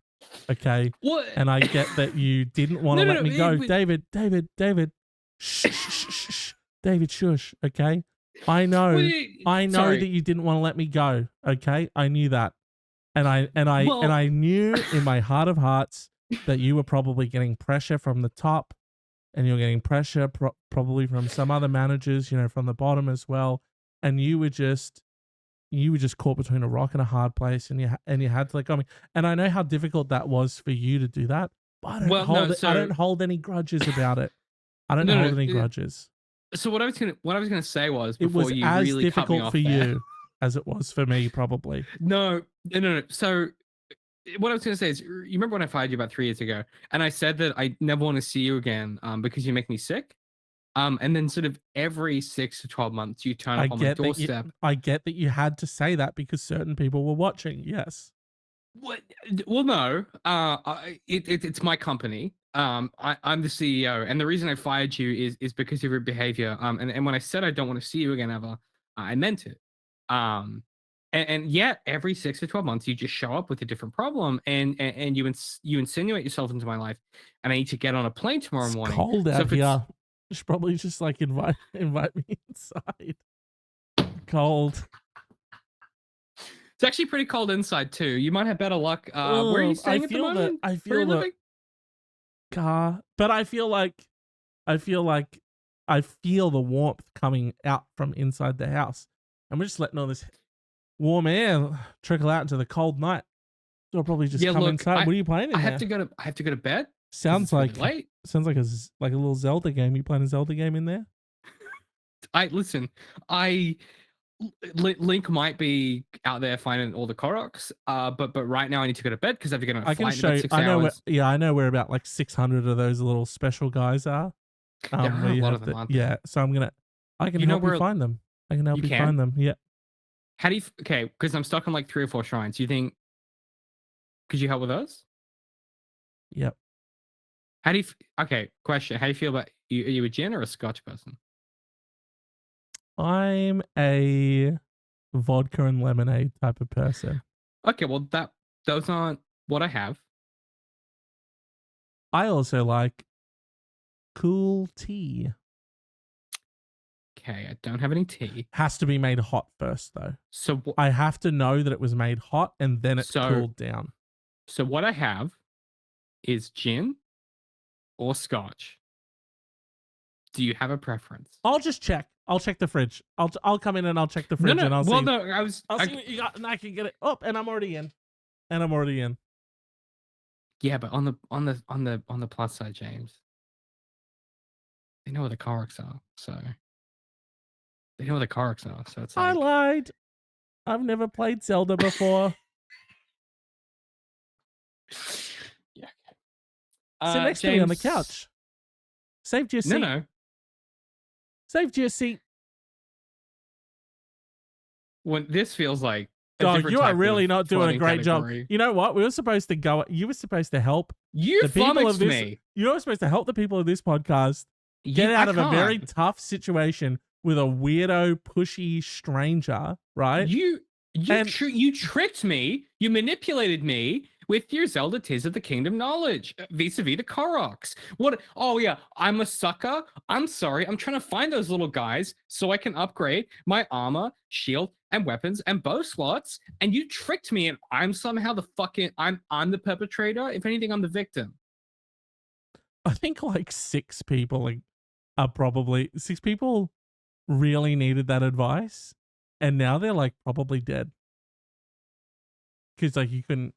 okay? What? And I get that you didn't want to let me go. David, shh. David, shush, okay? I know that you didn't want to let me go, okay? I knew that. And I knew in my heart of hearts that you were probably getting pressure from the top, and you're getting pressure probably from some other managers, you know, from the bottom as well. And you were just caught between a rock and a hard place, and you had to let go of me. And I know how difficult that was for you to do that, but I don't hold any grudges about it. I don't hold any grudges. So what I was gonna say was, it was you as really difficult cut me off for there. you as it was for me, probably. No. So what I was going to say is, you remember when I fired you about 3 years ago, and I said that I never want to see you again because you make me sick? And then sort of every 6 to 12 months, you turn up on my doorstep. I get that you had to say that because certain people were watching. Yes. What? Well, no. It's my company. I'm the CEO, and the reason I fired you is because of your behavior. And when I said I don't want to see you again ever, I meant it. And yet every 6 to 12 months, you just show up with a different problem, and you insinuate yourself into my life, and I need to get on a plane tomorrow morning. It's cold out here. You should probably just like invite me inside. Cold. It's actually pretty cold inside too. You might have better luck. Where are you staying at the moment? I feel the car, but I feel like I feel the warmth coming out from inside the house. And we're just letting all this warm air trickle out into the cold night. So I'll probably just come inside. What are you playing in I have to go to bed. Sounds like late. Sounds like a little Zelda game. You playing a Zelda game in there? Link might be out there finding all the Koroks, but right now I need to go to bed because I have to get on a flight in about 6 hours. I know where about like 600 of those little special guys are. There are a lot of them, aren't there? Yeah, so I can help you find them. I can help you find them. Yeah. How do you? Okay, because I'm stuck on like 3 or 4 shrines. You think? Could you help with those? Yep. How do you? Okay, question. How do you feel about you? Are you a gin or a Scotch person? I'm a vodka and lemonade type of person. Okay, well those aren't what I have. I also like cool tea. Okay, I don't have any tea. Has to be made hot first, though. So I have to know that it was made hot and then it's cooled down. So what I have is gin or Scotch. Do you have a preference? I'll just check. I'll check the fridge. I'll come in and I'll check the fridge and I'll see. I'll see what you got and I can get it up, and I'm already in. Yeah, but on the plus side, James, they know what the Koroks are, so they know what the Koroks are. So it's I like, lied. I've never played Zelda before. yeah. Sit next to me on the couch. Saved your seat. No. Saved your seat. When this feels like a Dog, different you are type really of not doing a flooding great category. job. You know what? We were supposed to go. You were supposed to help You the people of flummoxed this. me. You were supposed to help the people of this podcast get out of a very tough situation with a weirdo, pushy stranger, right? You tricked me. You manipulated me with your Zelda Tears of the Kingdom knowledge vis-a-vis the Koroks. What? Oh yeah, I'm a sucker. I'm sorry. I'm trying to find those little guys so I can upgrade my armor, shield, and weapons and bow slots. And you tricked me, and I'm somehow the fucking I'm the perpetrator. If anything, I'm the victim. I think like six people really needed that advice, and now they're like probably dead because like you couldn't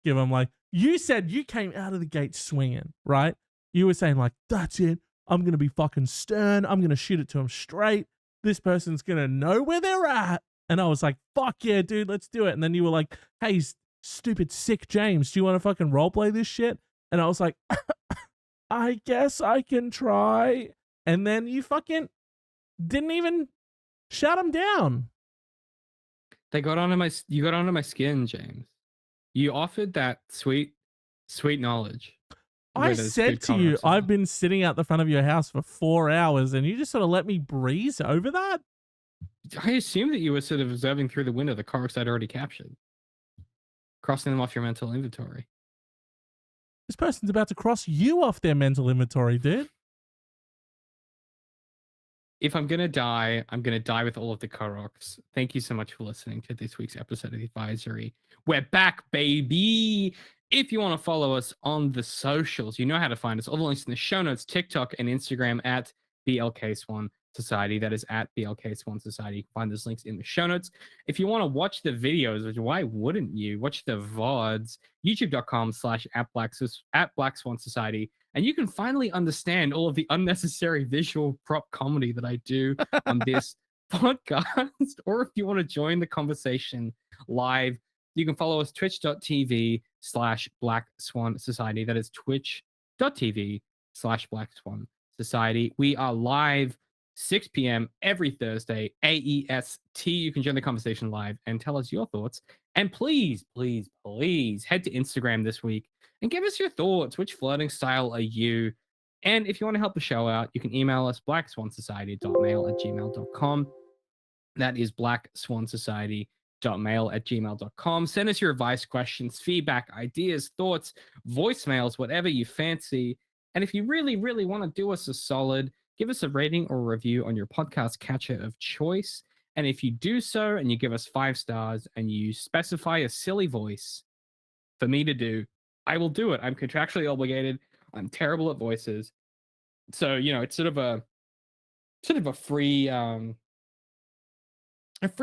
give them like you said you came out of the gate swinging, right? You were saying like that's it. I'm gonna be fucking stern. I'm gonna shoot it to him straight. This person's gonna know where they're at. And I was like, fuck yeah, dude, let's do it. And then you were like, hey, stupid sick James, do you want to fucking roleplay this shit? And I was like, I guess I can try. And then you fucking didn't even shut him down. You got onto my skin, James. You offered that sweet knowledge. I said to you, I've been sitting out the front of your house for 4 hours and you just sort of let me breeze over that? I assumed that you were sort of observing through the window the Koroks I'd already captured. Crossing them off your mental inventory. This person's about to cross you off their mental inventory, dude. If I'm going to die, I'm going to die with all of the Koroks. Thank you so much for listening to this week's episode of The Advisory. We're back, baby! If you want to follow us on the socials, you know how to find us. All the links in the show notes, TikTok and Instagram at BLK Swan Society. That is at BLK Swan Society. You can find those links in the show notes. If you want to watch the videos, which why wouldn't you? Watch the VODs, youtube.com/@Black Swan Society. And you can finally understand all of the unnecessary visual prop comedy that I do on this podcast. Or if you want to join the conversation live, you can follow us twitch.tv/Black Swan Society. That is twitch.tv/Black Swan Society. We are live 6 p.m. every Thursday, AEST. You can join the conversation live and tell us your thoughts. And please, please, please head to Instagram this week and give us your thoughts. Which flirting style are you? And if you want to help the show out, you can email us blackswansociety.mail@gmail.com. That is blackswansociety.mail@gmail.com. Send us your advice, questions, feedback, ideas, thoughts, voicemails, whatever you fancy. And if you really, really want to do us a solid, give us a rating or a review on your podcast catcher of choice. And if you do so and you give us 5 stars and you specify a silly voice for me to do, I will do it. I'm contractually obligated. I'm terrible at voices. So, it's sort of a free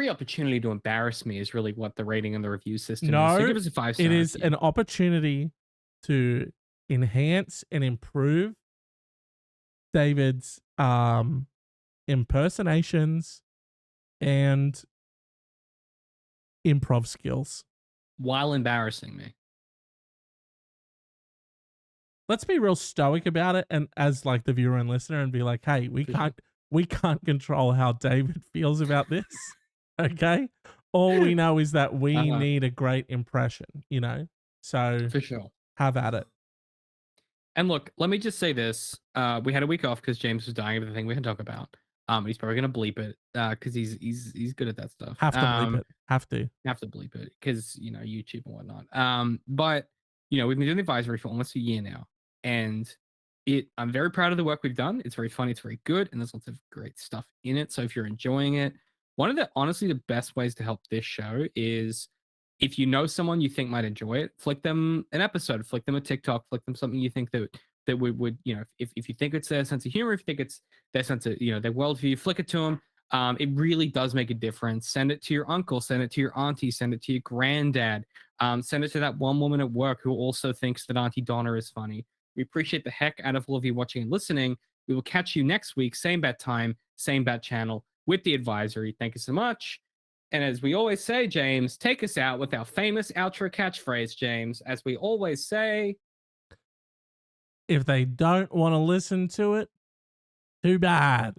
opportunity to embarrass me is really what the rating and the review system is. So give us a 5 stars. It is an opportunity to enhance and improve David's impersonations and improv skills while embarrassing me. Let's be real stoic about it, and as like the viewer and listener, and be like, hey, we can't control how David feels about this. Okay, all we know is that we need a great impression, so for sure, have at it. And look, let me just say this: we had a week off because James was dying of the thing we can talk about. He's probably gonna bleep it because he's good at that stuff. Have to bleep it. Have to bleep it because YouTube and whatnot. But we've been doing the advisory for almost a year now, and I'm very proud of the work we've done. It's very funny, it's very good, and there's lots of great stuff in it. So if you're enjoying it, one of the best ways to help this show is if you know someone you think might enjoy it, flick them an episode, flick them a TikTok, flick them something you think that would if you think it's their sense of humor, if you think it's their sense of their worldview, flick it to them. It really does make a difference. Send it to your uncle, send it to your auntie, send it to your granddad. Send it to that one woman at work who also thinks that Auntie Donna is funny. We appreciate the heck out of all of you watching and listening. We will catch you next week, same bat time, same bat channel, with the advisory. Thank you so much. And as we always say, James, take us out with our famous outro catchphrase, James. As we always say, if they don't want to listen to it, too bad.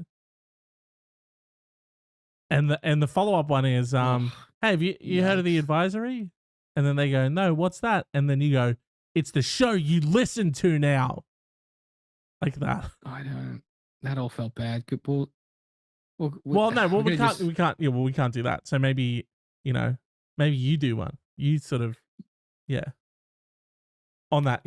And the follow-up one is, hey, have you heard of the advisory? And then they go, no, what's that? And then you go, it's the show you listen to now. Like that. I don't. That all felt bad. Good. Well, we can't do that. So maybe, maybe you do one. You sort of, yeah. On that,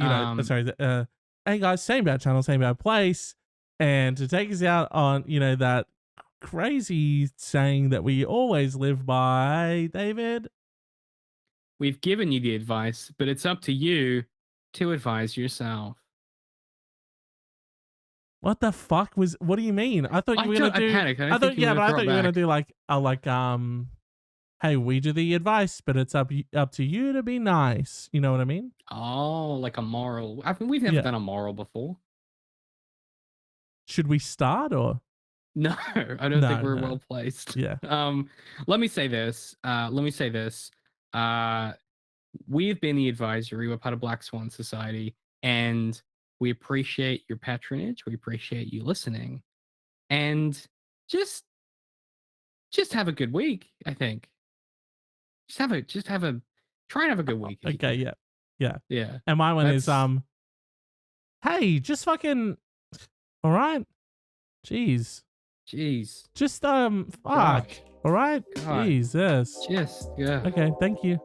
hey guys, same bad channel, same bad place. And to take us out on, that crazy saying that we always live by, David. We've given you the advice, but it's up to you to advise yourself. What the fuck what do you mean? I thought you were gonna do. I panicked. I thought you were gonna do hey, we do the advice, but it's up to you to be nice. You know what I mean? Oh, like a moral. I mean, we've never done a moral before. Should we start or? No, I don't think we're well placed. Yeah. Let me say this. We've been the advisory. We're part of Black Swan Society, and we appreciate your patronage. We appreciate you listening, and just have a good week. I think. Try and have a good week. Okay. Yeah. Yeah. And my one is hey, just fucking. All right. Jeez. Just fuck. Gosh. All right. God. Jesus. Just yeah. Okay. Thank you.